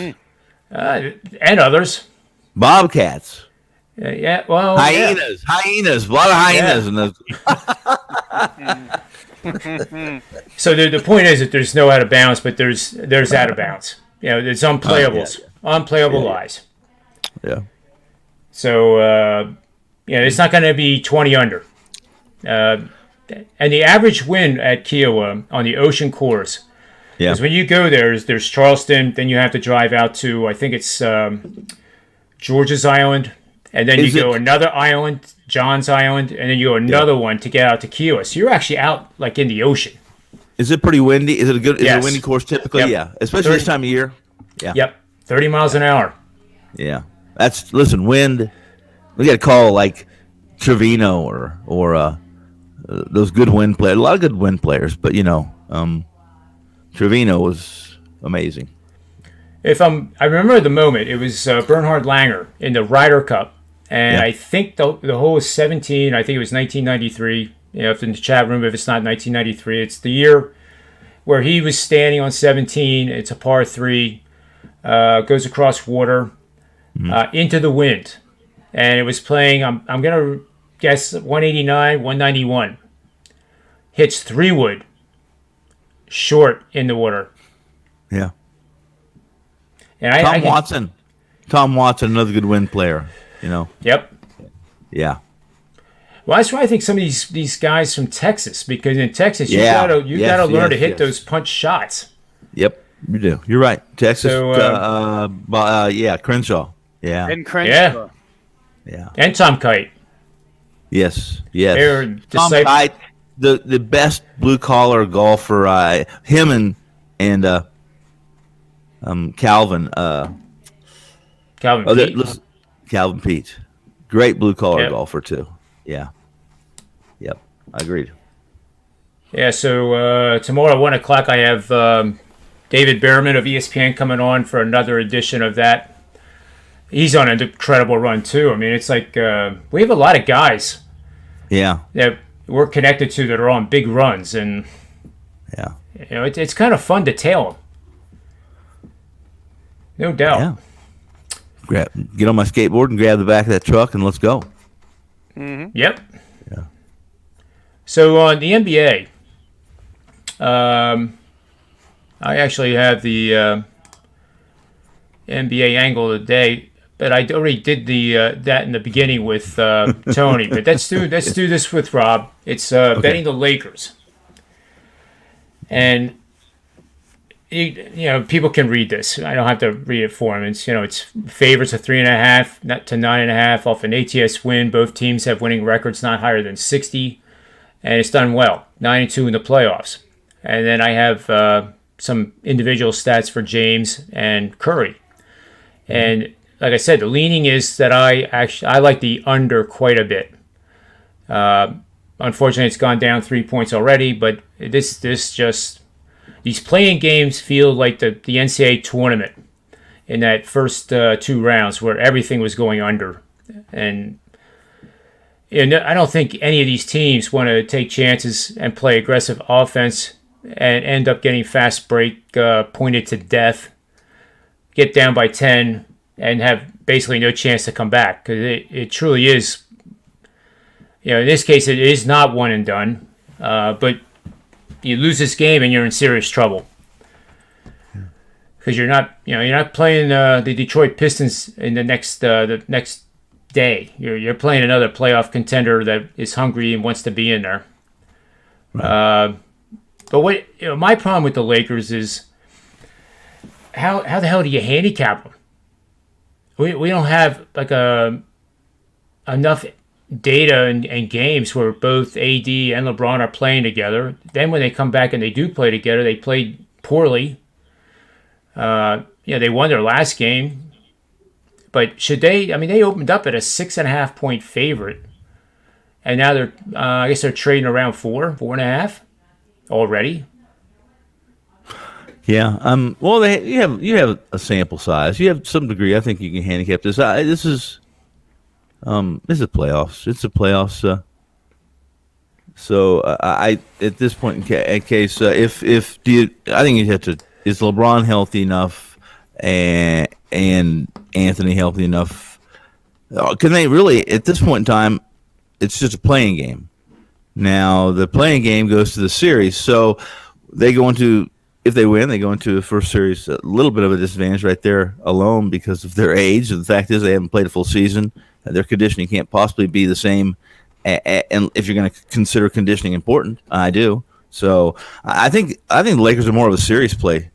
And others. Bobcats. Yeah, well, hyenas. Yeah. Hyenas. A lot of hyenas in those. So the point is that there's no out of bounds, but there's out of bounds. It's unplayables, unplayable lies. Yeah. So it's not going to be 20 under. And the average win at Kiowa on the Ocean course is when you go there's Charleston, then you have to drive out to, I think it's George's Island, and then you go another island, John's Island, and then you go another one to get out to Kiowa. So you're actually out like in the ocean. Is it pretty windy? Is it a windy course typically? Yep. Yeah, especially this time of year. Yeah. Yep, 30 miles an hour. Yeah, wind. We got to call like Trevino or those good wind players. A lot of good wind players, but Trevino was amazing. I remember the moment, it was Bernhard Langer in the Ryder Cup, and I think the hole was 17. I think it was 1993. If in the chat room, if it's not 1993, it's the year where he was standing on 17. It's a par 3, goes across water into the wind, and it was playing. I'm gonna guess 189, 191. Hits 3-wood, short in the water. Yeah. And Tom Watson, another good wind player. Yep. Yeah. Well, that's why I think some of these guys from Texas, because in Texas you gotta learn to hit those punch shots. Yep, you do. You're right. Texas. So, Crenshaw. Yeah. And Crenshaw. Yeah. And Tom Kite. Yes. Tom Kite, the best blue collar golfer. Him and Calvin. Calvin Pete. Great blue collar golfer too. Yeah. Yep. I agreed. Yeah. So tomorrow at 1:00 I have David Behrman of ESPN coming on for another edition of that. He's on an incredible run too. I mean, it's like we have a lot of guys. Yeah. That we're connected to that are on big runs, and it's kind of fun to tail them. No doubt. Yeah. Get on my skateboard and grab the back of that truck and let's go. Mm-hmm. Yep. Yeah. So on the NBA, I actually have the NBA angle today, but I already did that in the beginning with Tony. But let's do this with Rob. It's betting the Lakers, and people can read this. I don't have to read it for them. It's favorites of 3.5 to 9.5 off an ATS win. Both teams have winning records not higher than 60, and it's done well, 9-2 in the playoffs. And then I have some individual stats for James and Curry. And like I said, the leaning is that I like the under quite a bit. Unfortunately, it's gone down 3 points already, but this just. These playing games feel like the NCAA tournament in that first 2 rounds where everything was going under. And I don't think any of these teams want to take chances and play aggressive offense and end up getting fast break pointed to death, get down by 10, and have basically no chance to come back, because it truly is. In this case, it is not one and done, but you lose this game and you're in serious trouble, because you're not playing the Detroit Pistons in the next day. You're playing another playoff contender that is hungry and wants to be in there. Right. But what my problem with the Lakers is how the hell do you handicap them? We don't have enough data and games where both AD and LeBron are playing together. Then when they come back and they do play together, they play poorly. They won their last game. But should they? I mean, they opened up at a 6.5 point favorite, and now they're I guess they're trading around 4.5 already. Yeah. Well, you have a sample size. You have some degree. I think you can handicap this. This is playoffs. It's a playoffs. So I at this point in case I think you have to. Is LeBron healthy enough and Anthony healthy enough? Can they really at this point in time? It's just a playing game. Now the playing game goes to the series, so they go into. If they win, they go into the first series a little bit of a disadvantage right there alone because of their age. The fact is they haven't played a full season. Their conditioning can't possibly be the same. And if you're going to consider conditioning important, I do. So I think the Lakers are more of a series play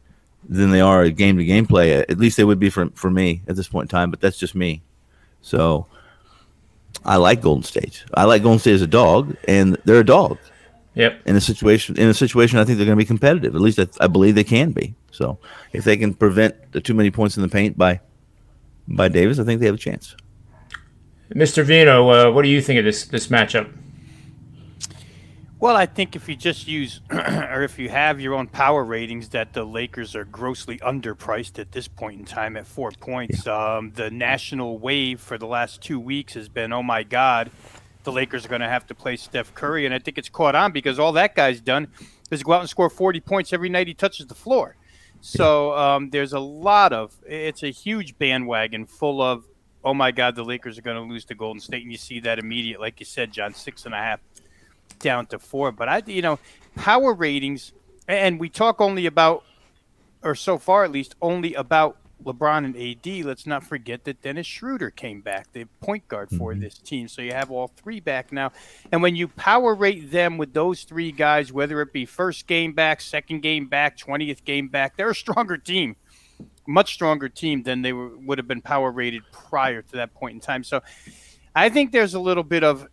than they are a game-to-game play. At least they would be for me at this point in time, but that's just me. So I like Golden State. I like Golden State as a dog, and they're a dog. Yep. In a situation, I think they're going to be competitive. At least I believe they can be. So if they can prevent the too many points in the paint by Davis, I think they have a chance. Mr. Vino, what do you think of this matchup? Well, I think if you just use, or if you have your own power ratings, that the Lakers are grossly underpriced at this point in time at 4 points. Yeah. The national wave for the last 2 weeks has been, oh my God, the Lakers are going to have to play Steph Curry, and I think it's caught on because all that guy's done is go out and score 40 points every night he touches the floor. So there's it's a huge bandwagon full of, oh my God, the Lakers are going to lose to Golden State, and you see that immediate, like you said, John, 6.5 down to 4. But power ratings, and we talk only about, or so far at least, only about LeBron and AD. Let's not forget that Dennis Schroeder came back, the point guard for this team. So you have all three back now. And when you power rate them with those three guys, whether it be first game back, second game back, 20th game back, they're a stronger team, much stronger team than they would have been power rated prior to that point in time. So I think there's a little bit of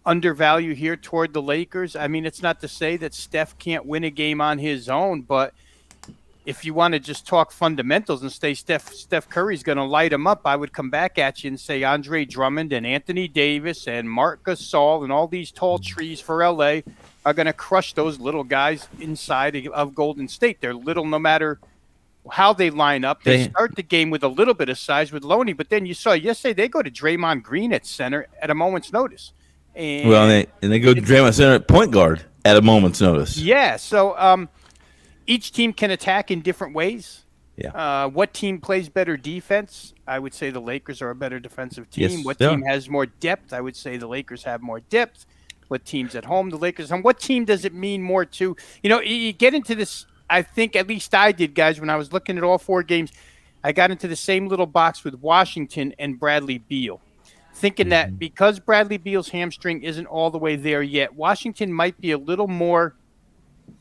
undervalue here toward the Lakers. I mean, it's not to say that Steph can't win a game on his own, but if you want to just talk fundamentals and say Steph Curry's going to light them up, I would come back at you and say Andre Drummond and Anthony Davis and Marc Gasol and all these tall trees for LA are going to crush those little guys inside of Golden State. They're little no matter how they line up. They start the game with a little bit of size with Loney, but then you saw yesterday they go to Draymond Green at center at a moment's notice. And they go to Draymond center at point guard at a moment's notice. Yeah, so each team can attack in different ways. Yeah. What team plays better defense? I would say the Lakers are a better defensive team. Yes, what team has more depth? I would say the Lakers have more depth. What team's at home? The Lakers. And what team does it mean more to? You get into this, I think, at least I did, guys, when I was looking at all four games, I got into the same little box with Washington and Bradley Beal, thinking that because Bradley Beal's hamstring isn't all the way there yet, Washington might be a little more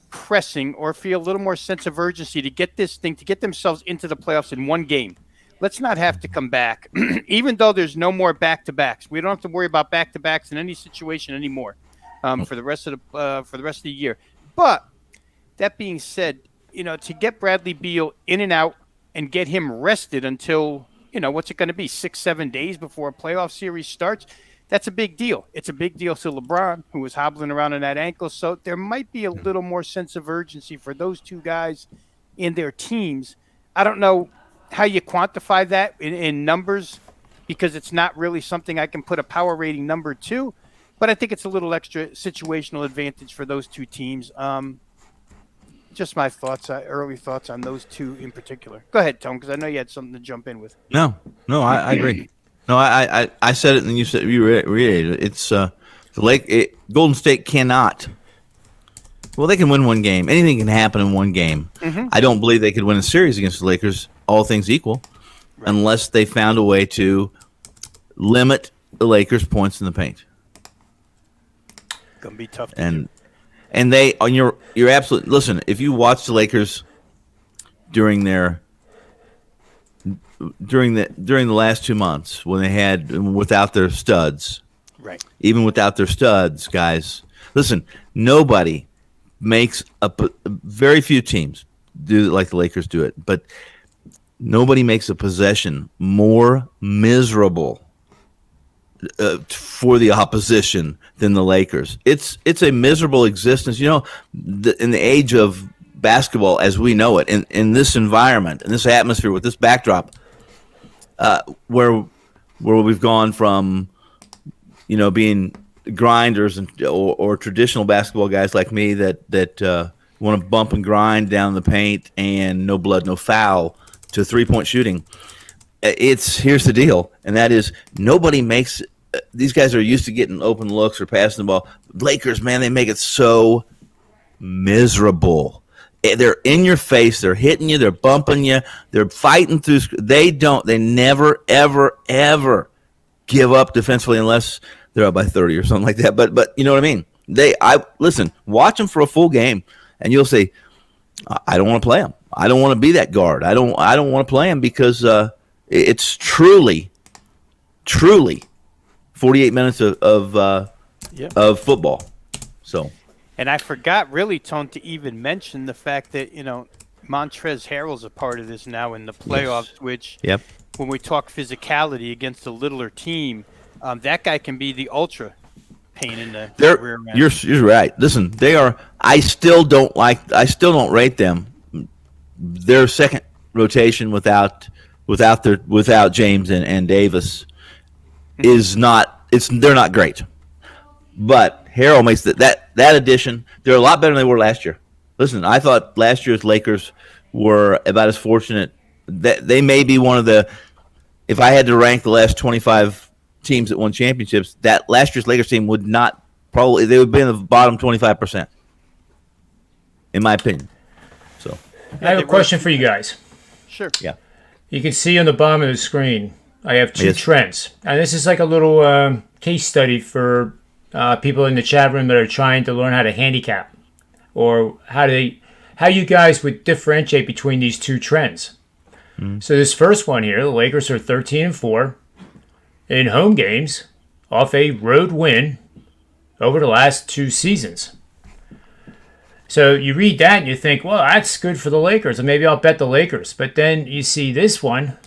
pressing or feel a little more sense of urgency to get themselves into the playoffs in one game. Let's not have to come back, even though there's no more back-to-backs. We don't have to worry about back-to-backs in any situation anymore for the rest of the year. But that being said, to get Bradley Beal in and out and get him rested until what's it going to be 6-7 days before a playoff series starts. That's a big deal. It's a big deal to LeBron, who was hobbling around on that ankle. So there might be a little more sense of urgency for those two guys in their teams. I don't know how you quantify that in numbers because it's not really something I can put a power rating number to. But I think it's a little extra situational advantage for those two teams. Just my thoughts, early thoughts on those two in particular. Go ahead, Tom, because I know you had something to jump in with. No, I agree. No, I said it, and you reiterated it. It's Golden State cannot. Well, they can win one game. Anything can happen in one game. Mm-hmm. I don't believe they could win a series against the Lakers, all things equal, unless they found a way to limit the Lakers' points in the paint. Gonna be tough to do. And you're absolutely, listen, if you watch the Lakers during the last 2 months when they had without their studs, right? Even without their studs, guys, listen, nobody makes very few teams do it like the Lakers do it, but nobody makes a possession more miserable for the opposition than the Lakers. It's a miserable existence. You know, in the age of basketball as we know it, in this environment, in this atmosphere, with this backdrop, where we've gone from, being grinders or traditional basketball guys like me that want to bump and grind down the paint and no blood, no foul, to 3-point shooting. Here's the deal, and that is nobody makes these guys are used to getting open looks or passing the ball. Lakers, man, they make it so miserable. They're in your face. They're hitting you. They're bumping you. They're fighting through. They never, ever, ever give up defensively unless they're up by 30 or something like that. But you know what I mean? Listen, watch them for a full game, and you'll say, I don't want to play them. I don't want to be that guard. I don't want to play them because it's truly 48 minutes of football. So. And I forgot, really, Tone, to even mention the fact that, Montrezl Harrell's a part of this now in the playoffs, yes. Which, when we talk physicality against a littler team, that guy can be the ultra pain in the rear end. You're right. Listen, they are. I still don't rate them. Their second rotation without James and Davis is not. They're not great, but Harrell makes that addition. They're a lot better than they were last year. Listen, I thought last year's Lakers were about as fortunate. That they may be one of the. If I had to rank the last 25 teams that won championships, that last year's Lakers team would not probably. They would be in the bottom 25%, in my opinion. So, I have a question for you guys. Sure. Yeah. You can see on the bottom of the screen, I have two trends, and this is like a little case study for people in the chat room that are trying to learn how to handicap, or how you guys would differentiate between these two trends. Mm. So this first one here, the Lakers are 13-4 in home games off a road win over the last 2 seasons. So you read that and you think, well, that's good for the Lakers, and maybe I'll bet the Lakers. But then you see this one,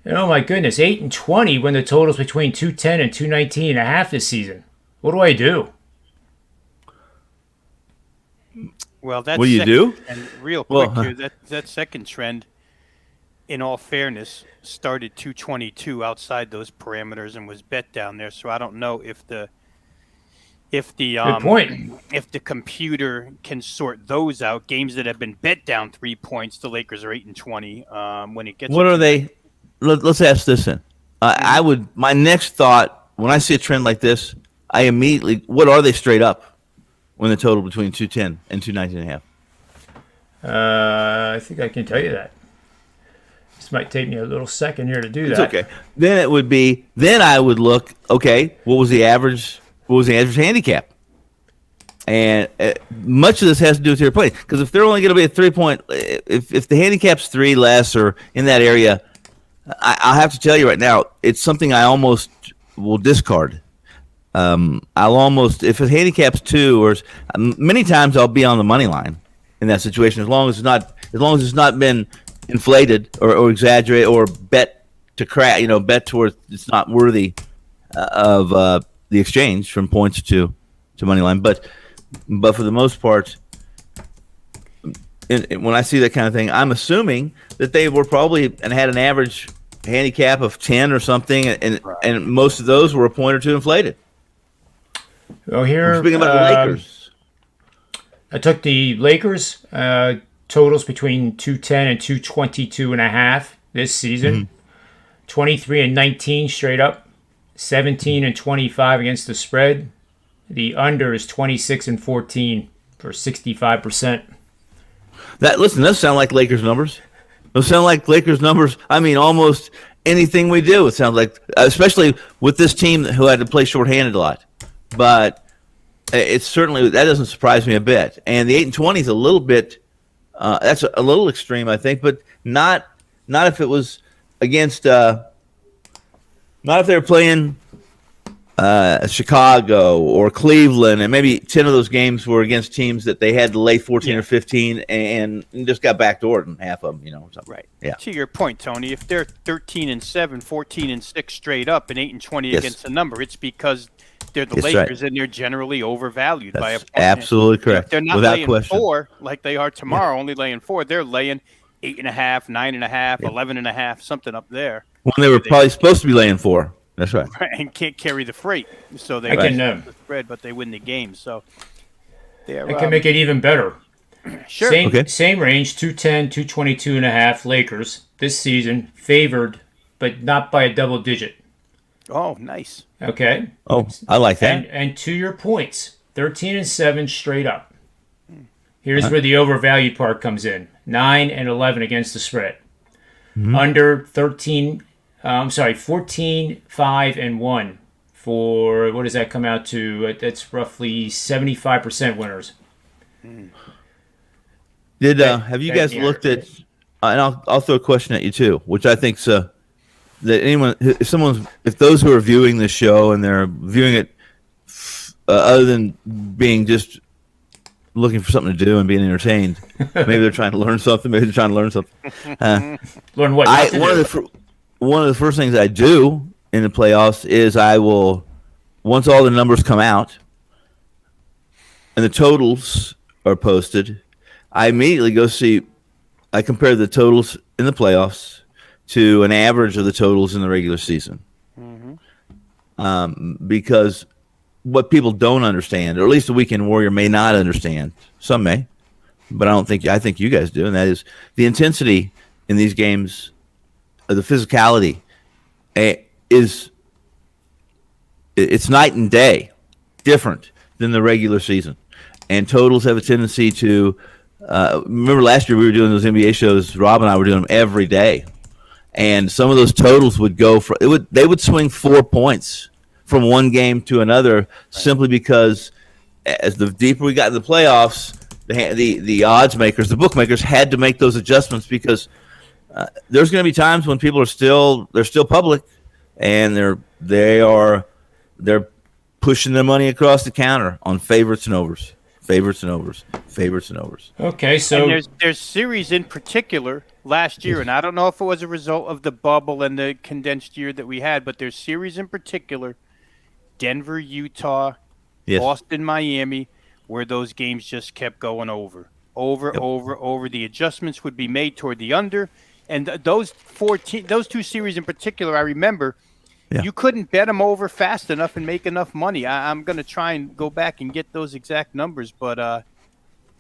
and oh my goodness, 8-20 when the total's between 210 and 219.5 this season. What do I do? Well, that's what do you do? And real quick here, that second trend, in all fairness, started 222 outside those parameters and was bet down there. So I don't know if the good point. If the computer can sort those out, games that have been bet down 3 points, the Lakers are 8-20. When it gets, what are they? Let's ask this then. I would. My next thought when I see a trend like this, I immediately. What are they straight up? When the total between 210 and 219.5. I think I can tell you that. This might take me a little second here to do that. It's okay. Then it would be. Then I would look. Okay, what was the average? What was the average handicap? And much of this has to do with your play, because if they're only going to be a 3-point, if the handicap's 3 less or in that area, I'll have to tell you right now, it's something I almost will discard. I'll almost, if it handicaps 2, or many times I'll be on the money line in that situation, as long as it's not been inflated or exaggerated or bet to crack, bet towards it's not worthy of the exchange from points to money line. But for the most part, when I see that kind of thing, I'm assuming that they were probably and had an average handicap of 10 or something, and most of those were a point or two inflated. Well, here Speaking about the Lakers, I took the Lakers totals between 210 and 222.5 this season. 23-19 straight up, 17-25 against the spread. The under is 26-14 for 65%. Those sound like Lakers numbers. Those sound like Lakers numbers. I mean, almost anything we do, it sounds like, especially with this team who had to play shorthanded a lot. But it's certainly, that doesn't surprise me a bit. And the 8-20 is a little bit, that's a little extreme, I think, but not if it was against, not if they were playing Chicago or Cleveland, and maybe 10 of those games were against teams that they had to lay 14 or 15 and just got backdoored in half of them, something. Right. Yeah. To your point, Tony, if they're 13-7, 14-6 straight up, and 8-20 against the number, it's because they're the Lakers and they're generally overvalued by a point. Absolutely correct. If they're not without laying question. 4 like they are tomorrow, only laying 4. They're laying 8.5, 9.5, 11.5, something up there. When they were probably supposed to be laying 4. That's right. And can't carry the freight, so they can the spread, but they win the game. So I can make it even better. Sure. Same range, 210, 222.5 Lakers this season, favored, but not by a double digit. Oh, nice. Okay. Oh, I like that. And to your points, 13-7 straight up. Here's where the overvalued part comes in. 9-11 against the spread. Under 14-5-1 for, what does that come out to? That's roughly 75% winners. Have you guys looked at? And I'll throw a question at you too, which I think's that if those who are viewing this show and they're viewing it other than being just looking for something to do and being entertained, maybe they're trying to learn something. Maybe they're trying to learn something. Learn what? One of the first things I do in the playoffs is I will, once all the numbers come out and the totals are posted, I immediately go see. I compare the totals in the playoffs to an average of the totals in the regular season. Because what people don't understand, or at least the Weekend Warrior may not understand, some may, but I think you guys do, and that is the intensity in these games, the physicality it's night and day different than the regular season. And totals have a tendency to, remember last year we were doing those NBA shows, Rob and I were doing them every day. And some of those totals would go they would swing 4 points from one game to another, simply because as the deeper we got in the playoffs, the odds makers, the bookmakers had to make those adjustments, because there's going to be times when people they're still public, and they're pushing their money across the counter on favorites and overs. Okay, so and there's series in particular last year, and I don't know if it was a result of the bubble and the condensed year that we had, but there's series in particular, Denver, Utah, Boston, Miami, where those games just kept going over. The adjustments would be made toward the under, and those two series in particular, I remember. Yeah. You couldn't bet them over fast enough and make enough money. I'm going to try and go back and get those exact numbers, but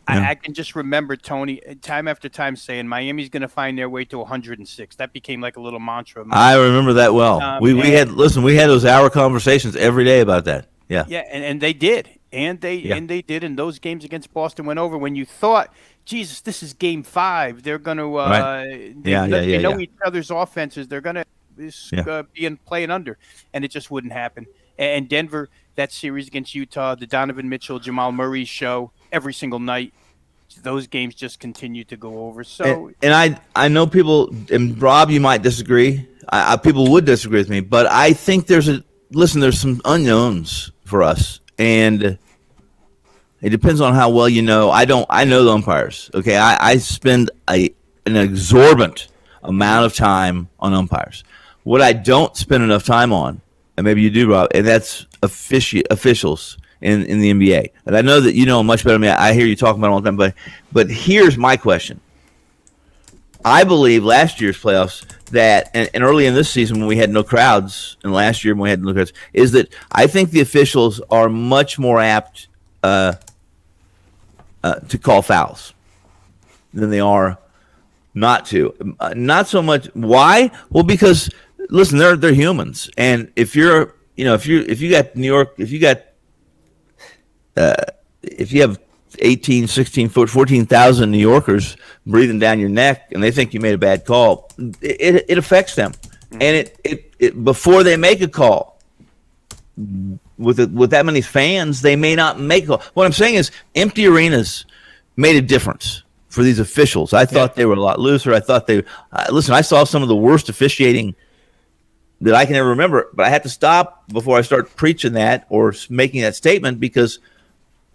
I can just remember Tony time after time saying Miami's going to find their way to 106. That became like a little mantra. I remember that well. We had those hour conversations every day about that. Yeah. Yeah, and they did. And they did, and those games against Boston went over when you thought, Jesus, this is game 5. They're going to they know each other's offenses. They're going to playing under, and it just wouldn't happen. And Denver, that series against Utah, the Donovan Mitchell, Jamal Murray show every single night, those games just continue to go over. So, and I know people, and Rob, you might disagree. People would disagree with me, but I think there's some unknowns for us, and it depends on how well you know. I know the umpires. Okay, I spend an exorbitant amount of time on umpires. What I don't spend enough time on, and maybe you do, Rob, and that's officials in the NBA. And I know that you know much better than me. I hear you talking about it all the time. But here's my question. I believe last year's playoffs that, and early in this season when we had no crowds, and last year when we had no crowds, is that I think the officials are much more apt to call fouls than they are not to. Not so much. Why? Well, because listen, they're humans, and if you got New York, if you have 18, 16 foot, 14,000 New Yorkers breathing down your neck, and they think you made a bad call, it affects them. And it before they make a call, with that many fans, they may not make a call. What I'm saying is, empty arenas made a difference for these officials. I thought they were a lot looser. I thought listen, I saw some of the worst officiating that I can ever remember, but I had to stop before I start preaching that or making that statement because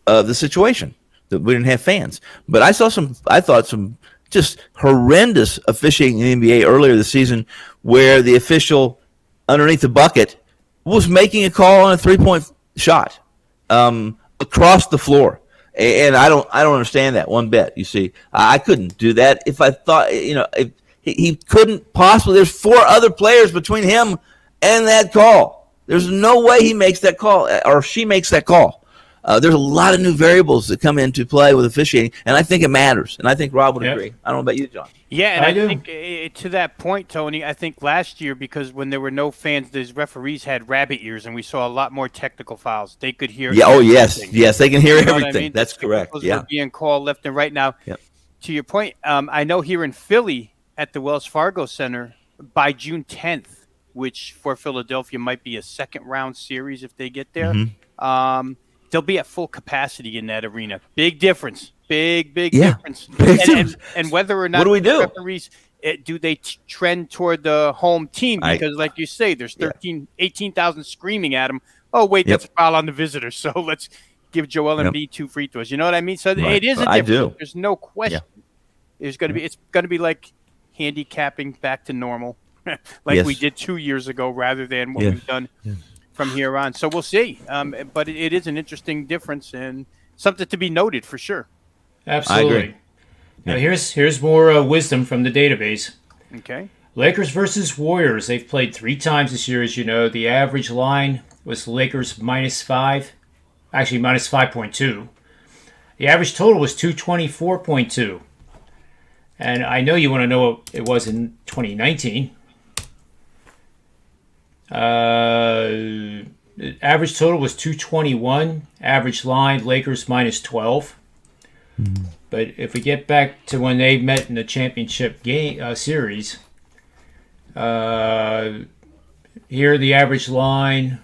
of the situation that we didn't have fans. But I thought some just horrendous officiating in the NBA earlier this season where the official underneath the bucket was making a call on a 3-point shot across the floor. And I don't understand that one bit. You see, I couldn't do that if I thought, if he couldn't possibly. There's 4 other players between him and that call. There's no way he makes that call or she makes that call. There's a lot of new variables that come into play with officiating, and I think it matters. And I think Rob would agree. I don't know about you, John. Yeah, and I think to that point, Tony, I think last year, because when there were no fans, these referees had rabbit ears, and we saw a lot more technical fouls. They could hear. Yeah. Oh, yes, they can hear everything. I mean? That's correct. Those were being called left and right. Now, to your point, I know here in Philly at the Wells Fargo Center by June 10th, which for Philadelphia might be a second-round series if they get there. Mm-hmm. They'll be at full capacity in that arena. Big difference. Big difference. And whether or not what do we do? Referees, do they trend toward the home team? Because like you say, there's 18,000 screaming at them. Oh, wait, that's a foul on the visitor. So let's give Joel Embiid 2 free throws. You know what I mean? So it is a difference. I do. There's no question. It's going to be like handicapping back to normal, like we did 2 years ago, rather than what we've done from here on. So we'll see. But it is an interesting difference and something to be noted for sure. Absolutely. I agree. Now here's more wisdom from the database. Okay. Lakers versus Warriors. They've played 3 times this year, as you know. The average line was Lakers -5, actually -5.2. The average total was 224.2. And I know you want to know what it was in 2019. The average total was 221. Average line, Lakers -12. But if we get back to when they met in the championship game series, here the average line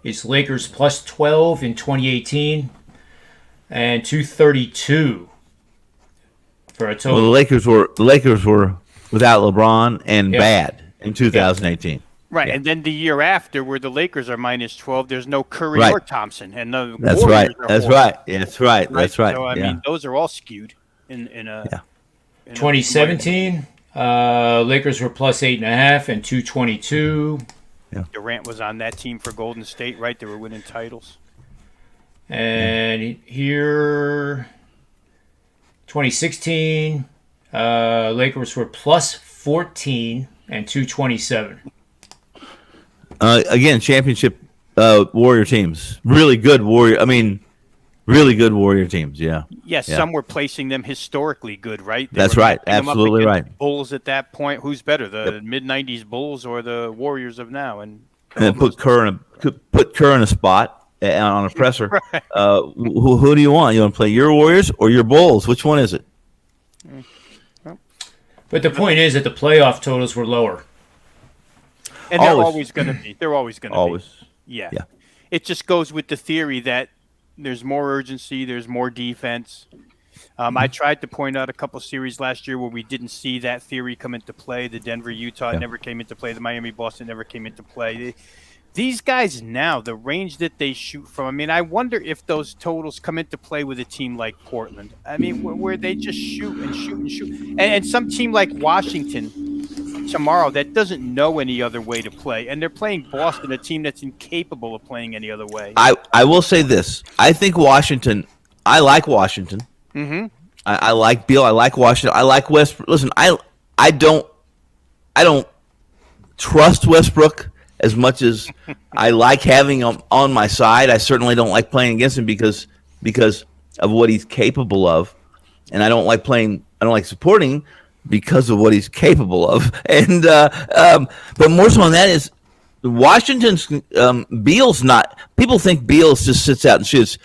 is Lakers +12 in 2018 and 232 for a total. Well, the Lakers were without LeBron and bad in 2018. Right, and then the year after, where the Lakers are -12, there's no Curry or Thompson, and the That's Warriors right. That's right. Yeah, that's right. That's right. So I mean, those are all skewed in a. 2017, Lakers were +8.5 and 222. Yeah. Durant was on that team for Golden State, right? They were winning titles. And here, 2016, Lakers were +14 and 227. Again, championship Warrior teams. Really good Warrior teams, yeah. Yes, some were placing them historically good, right? That's right. Absolutely right. Bulls at that point. Who's better, the mid-'90s Bulls or the Warriors of now? And put Kerr in a spot on a presser. Right. Who do you want? You want to play your Warriors or your Bulls? Which one is it? But the point is that the playoff totals were lower. And they're always going to be. They're always going to be. Always. Yeah. It just goes with the theory that there's more urgency, there's more defense. I tried to point out a couple series last year where we didn't see that theory come into play. The Denver-Utah never came into play. The Miami-Boston never came into play. These guys now, the range that they shoot from, I mean, I wonder if those totals come into play with a team like Portland. I mean, where they just shoot and shoot and shoot. And some team like Washington tomorrow that doesn't know any other way to play, and they're playing Boston, a team that's incapable of playing any other way. I will say this: I think Washington. I like Washington. Mm-hmm. I like Beal. I like Washington. I like West. Listen, I don't trust Westbrook as much as I like having him on my side. I certainly don't like playing against him because of what he's capable of, and I don't like supporting because of what he's capable of. And but more so on that is Washington's Beal's not. People think Beal just sits out and shoots.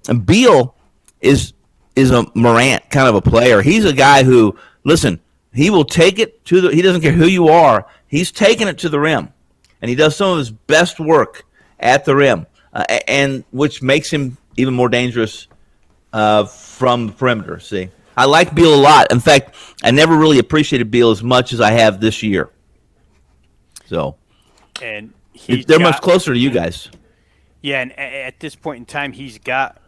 And Beal is a Morant kind of a player. He's a guy who, listen, he will take it to the. He doesn't care who you are. He's taking it to the rim, and he does some of his best work at the rim, and which makes him even more dangerous from the perimeter. See, I like Beal a lot. In fact, I never really appreciated Beal as much as I have this year. So, and they're much closer to you guys. Yeah, and at this point in time, he's got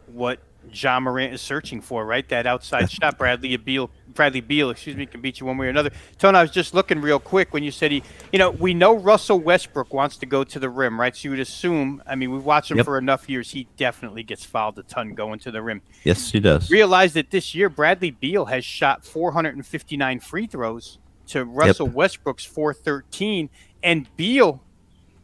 what John Morant is searching for, right? That outside shot. Bradley Beal, can beat you one way or another. Tony, I was just looking real quick when you said we know Russell Westbrook wants to go to the rim, right? So you would assume, I mean, we've watched him for enough years, he definitely gets fouled a ton going to the rim. Yes, he does. Realize that this year, Bradley Beal has shot 459 free throws to Russell Westbrook's 413, and Beal,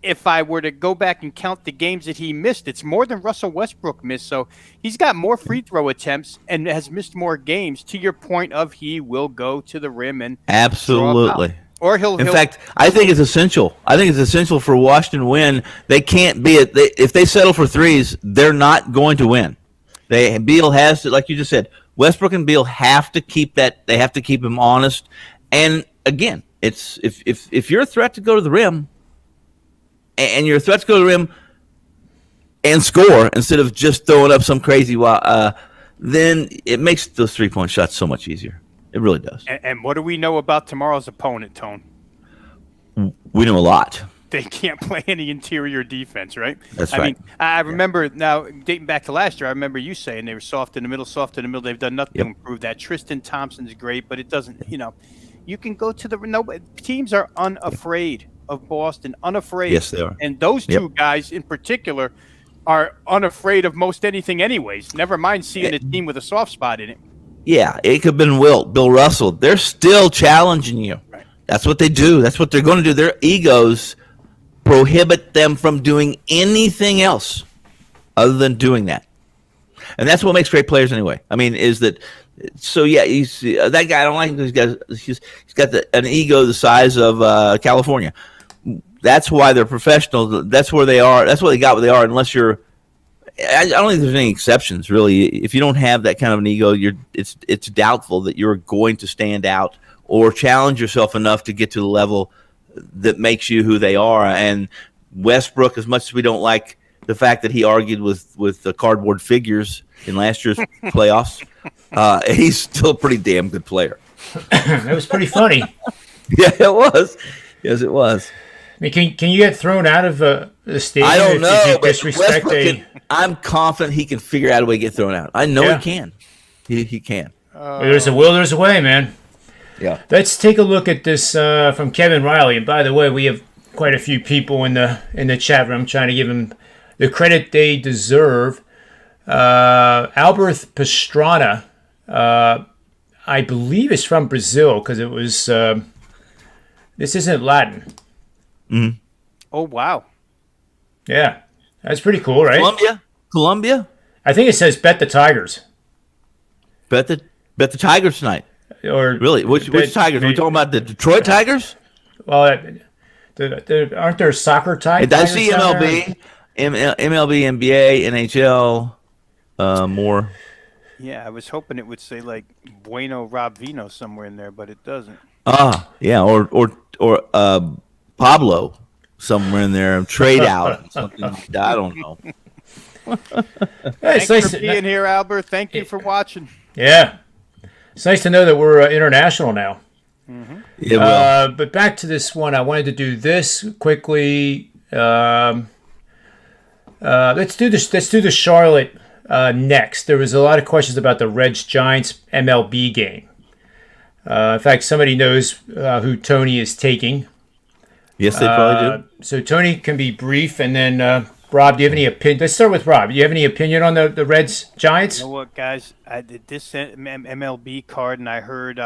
if I were to go back and count the games that he missed, it's more than Russell Westbrook missed. So he's got more free throw attempts and has missed more games, to your point of he will go to the rim and absolutely. Or in fact, I think it's essential. I think it's essential for Washington to win. They can't be if they settle for threes, they're not going to win. Beal has to, like you just said, Westbrook and Beal have to keep that. They have to keep him honest. And again, it's if you're a threat to go to the rim, and you're a threat to go to the rim and score instead of just throwing up some crazy then it makes those 3-point shots so much easier. It really does. And what do we know about tomorrow's opponent, Tone? We know a lot. They can't play any interior defense, right? That's right. I mean, I remember now, dating back to last year, I remember you saying they were soft in the middle. They've done nothing to improve that. Tristan Thompson's great, but it doesn't, you can go to the teams are unafraid of Boston, unafraid. Yes, they are. And those two guys in particular are unafraid of most anything anyways. Never mind seeing a team with a soft spot in it. Yeah, it could have been Bill Russell. They're still challenging you. Right. That's what they do. That's what they're going to do. Their egos prohibit them from doing anything else other than doing that. And that's what makes great players anyway. I mean, is that so? Yeah, he's that guy. I don't like him because he's got an ego the size of California. That's why they're professional. That's where they are. That's what they got where they are. Unless you're, I don't think there's any exceptions really. If you don't have that kind of an ego, it's doubtful that you're going to stand out or challenge yourself enough to get to the level that makes you who they are. And Westbrook, as much as we don't like the fact that he argued with the cardboard figures in last year's playoffs, he's still a pretty damn good player. That was pretty funny. Yeah, it was. Yes, it was. I mean, can you get thrown out of the stadium? I don't know. If you disrespect I'm confident he can figure out a way to get thrown out. I know he can. He can. There's a will, there's a way, man. Yeah. Let's take a look at this from Kevin Riley. And by the way, we have quite a few people in the chat room trying to give them the credit they deserve. Albert Pastrana, I believe, is from Brazil because it was. This isn't Latin. Mm-hmm. Oh wow! Yeah, that's pretty cool, right? Colombia. I think it says bet the Tigers. Bet the Tigers tonight. Or really, which Tigers? Are we talking about the Detroit Tigers? Well, aren't there soccer Tigers? I see MLB, NBA, NHL, more. Yeah, I was hoping it would say like Bueno Rob Vino somewhere in there, but it doesn't. Yeah, or Pablo somewhere in there. Trade out something. I don't know. Thanks for being here, Albert. Thank you for watching. Yeah, it's nice to know that we're international now. Mm-hmm. Yeah, but back to this one, I wanted to do this quickly. Let's do this. Let's do the Charlotte next. There was a lot of questions about the Reds Giants MLB game. In fact, somebody knows who Tony is taking. Yes, they probably do. So Tony can be brief, and then Rob, do you have any opinion? Let's start with Rob. Do you have any opinion on the Reds Giants? You know what, guys? I did this MLB card, and I heard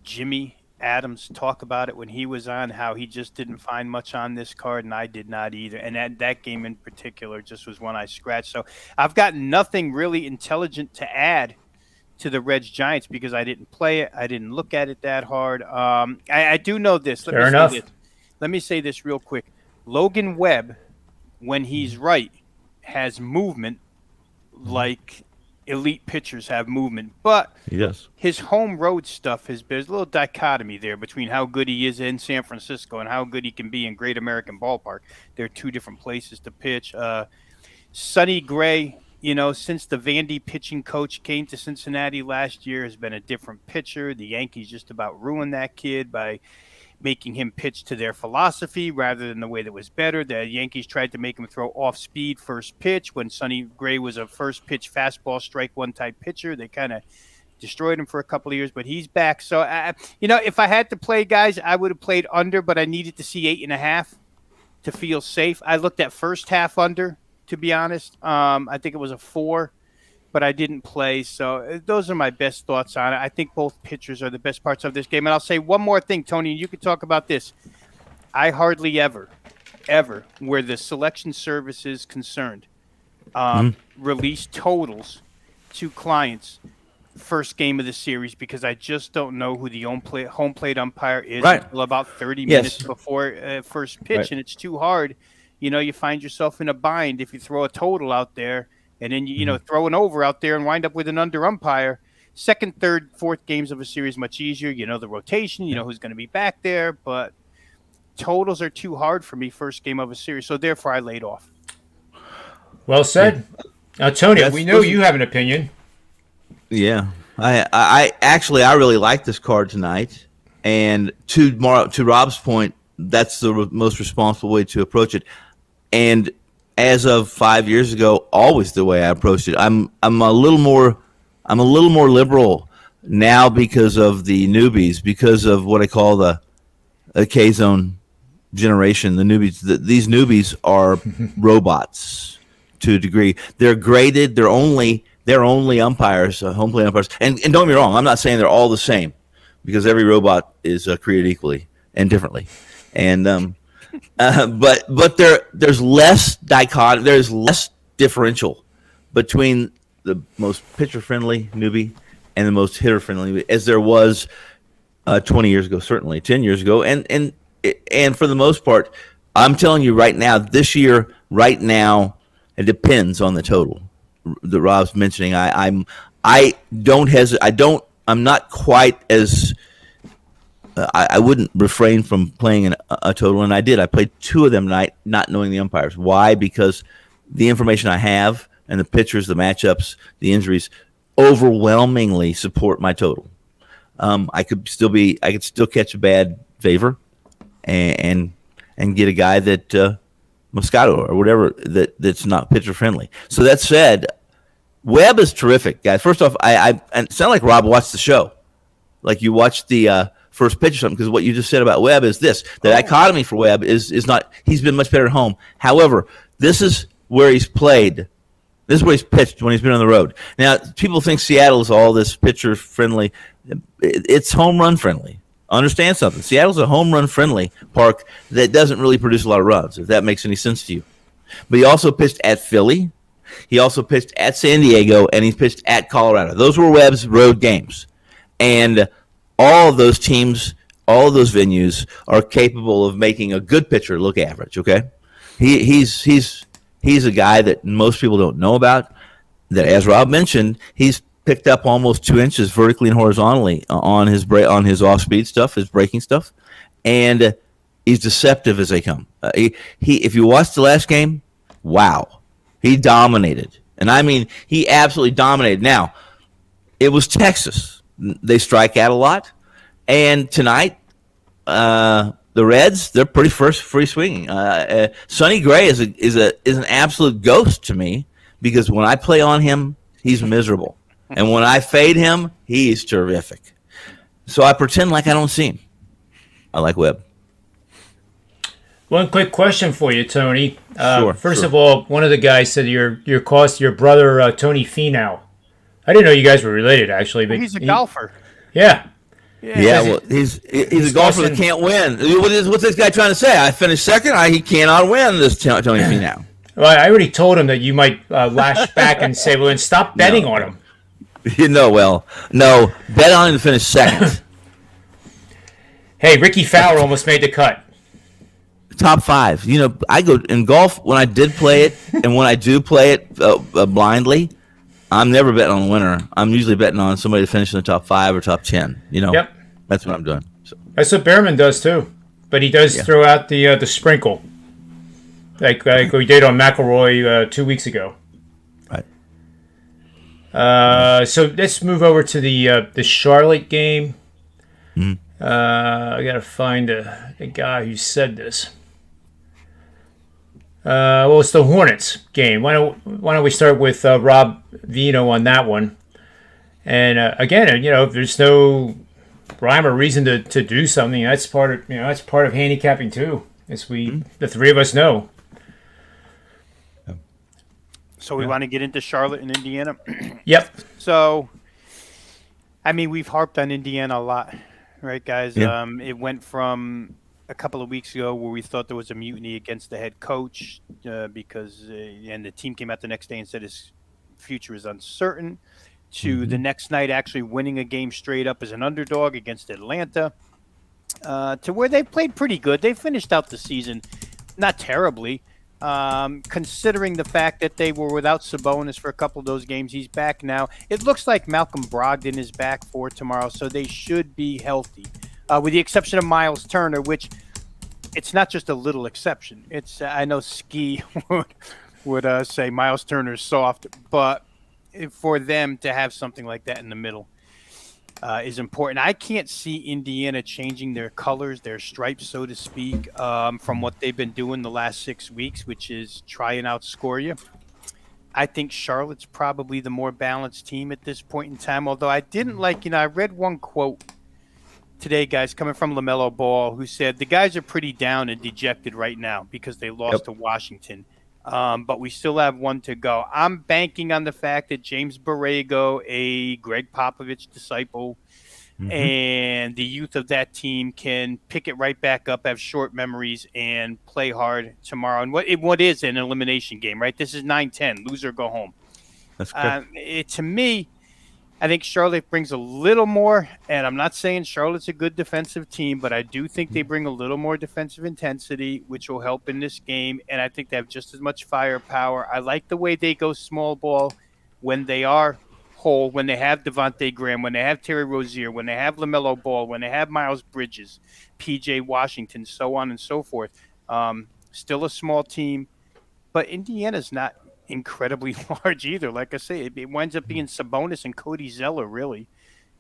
Jimmy Adams talk about it when he was on, how he just didn't find much on this card, and I did not either. And that game in particular just was one I scratched. So I've got nothing really intelligent to add to the Reds Giants because I didn't play it. I didn't look at it that hard. I do know this. Fair enough. Let me say this real quick. Logan Webb, when he's right, has movement like elite pitchers have movement, but Yes. his home road stuff there's a little dichotomy there between how good he is in San Francisco and how good he can be in Great American Ballpark. They're two different places to pitch. Sonny Gray, since the Vandy pitching coach came to Cincinnati last year, has been a different pitcher. The Yankees just about ruined that kid by making him pitch to their philosophy rather than the way that was better. The Yankees tried to make him throw off-speed first pitch when Sonny Gray was a first-pitch fastball strike one type pitcher. They kind of destroyed him for a couple of years, but he's back. So, if I had to play, guys, I would have played under, but I needed to see 8.5 to feel safe. I looked at first half under, to be honest. I think it was a 4. But I didn't play, so those are my best thoughts on it. I think both pitchers are the best parts of this game. And I'll say one more thing, Tony, you could talk about this. I hardly ever, where the selection service is concerned, release totals to clients first game of the series because I just don't know who the home plate umpire is until about 30 minutes before first pitch, and it's too hard. You find yourself in a bind if you throw a total out there. And then, throw an over out there and wind up with an under umpire. Second, third, fourth games of a series, much easier. The rotation, who's going to be back there. But totals are too hard for me first game of a series. So, therefore, I laid off. Well said. Now, Tony, we know you have an opinion. Yeah. I really like this card tonight. And to Rob's point, that's the most responsible way to approach it. And as of 5 years ago, always the way I approached it. I'm a little more liberal now because of the newbies, because of what I call the K-zone generation. The newbies, these newbies are robots to a degree. They're graded. They're only umpires, home plate umpires. And don't get me wrong, I'm not saying they're all the same, because every robot is created equally and differently. And but there's less dichotomy, there's less differential between the most pitcher-friendly newbie and the most hitter-friendly, as there was 20 years ago, certainly 10 years ago, and for the most part, I'm telling you right now, this year, right now, it depends on the total that Rob's mentioning. I'm not quite as I wouldn't refrain from playing a total, and I did. I played 2 of them tonight, not knowing the umpires. Why? Because the information I have and the pitchers, the matchups, the injuries, overwhelmingly support my total. I could still catch a bad favor, and get a guy that Moscato or whatever that's not pitcher friendly. So that said, Webb is terrific, guys. First off, I it sounded like Rob watched the show, like you watched the first pitch or something, because what you just said about Webb is this. The dichotomy for Webb is not – he's been much better at home. However, this is where he's played. This is where he's pitched when he's been on the road. Now, people think Seattle is all this pitcher-friendly. It's home run-friendly. Understand something. Seattle's a home run-friendly park that doesn't really produce a lot of runs, if that makes any sense to you. But he also pitched at Philly. He also pitched at San Diego, and he pitched at Colorado. Those were Webb's road games. And – all of those teams, all of those venues are capable of making a good pitcher look average. Okay, he's a guy that most people don't know about. That, as Rob mentioned, he's picked up almost 2 inches vertically and horizontally on his off speed stuff, his breaking stuff, and he's deceptive as they come. If you watched the last game, wow, he dominated, and I mean he absolutely dominated. Now, it was Texas. They strike out a lot, and tonight the Reds, they're pretty free swinging. Sonny Gray is an absolute ghost to me, because when I play on him, he's miserable, and when I fade him, he's terrific. So I pretend like I don't see him. I like Webb. One quick question for you, Tony. First Sure. of all, one of the guys said your brother Tony Finau. I didn't know you guys were related, actually. But he's a golfer. Yeah. Yeah, well, he's a golfer that can't win. What's this guy trying to say? I finished second. He cannot win this Tony Finau. Well, I already told him that you might lash back and say, well, then stop betting on him. No, bet on him to finish second. Hey, Ricky Fowler almost made the cut. Top 5. I go in golf when I did play it, and when I do play it blindly, I'm never betting on the winner. I'm usually betting on somebody to finish in the top 5 or top 10. Yep. That's what I'm doing. So. That's what Behrman does too, but he does throw out the sprinkle, like we did on McIlroy 2 weeks ago. Right. So let's move over to the Charlotte game. Mm. I gotta find the guy who said this. Well, it's the Hornets game. Why don't we start with Rob Vino on that one? And again, if there's no rhyme or reason to do something, that's part of handicapping too, as the three of us know. So we want to get into Charlotte and Indiana. Yep. So, I mean, we've harped on Indiana a lot, right, guys? Yeah. It went from a couple of weeks ago where we thought there was a mutiny against the head coach because and the team came out the next day and said his future is uncertain, to the next night actually winning a game straight up as an underdog against Atlanta, to where they played pretty good. They finished out the season not terribly, considering the fact that they were without Sabonis for a couple of those games. He's back now. It looks like Malcolm Brogdon is back for tomorrow, so they should be healthy. With the exception of Miles Turner, which it's not just a little exception. It's I know Ski would say Miles Turner's soft, but for them to have something like that in the middle is important. I can't see Indiana changing their colors, their stripes, so to speak, from what they've been doing the last 6 weeks, which is try and outscore you. I think Charlotte's probably the more balanced team at this point in time, although I didn't like, I read one quote today, guys, coming from LaMelo Ball, who said the guys are pretty down and dejected right now because they lost to Washington. But we still have one to go. I'm banking on the fact that James Borrego, a Greg Popovich disciple, and the youth of that team can pick it right back up, have short memories, and play hard tomorrow. And what is an elimination game, right? This is 9-10, lose or go home. That's good. To me, I think Charlotte brings a little more, and I'm not saying Charlotte's a good defensive team, but I do think they bring a little more defensive intensity, which will help in this game, and I think they have just as much firepower. I like the way they go small ball when they are whole, when they have Devontae Graham, when they have Terry Rozier, when they have LaMelo Ball, when they have Miles Bridges, P.J. Washington, so on and so forth. Still a small team, but Indiana's not incredibly large either. Like I say, it winds up being Sabonis and Cody Zeller really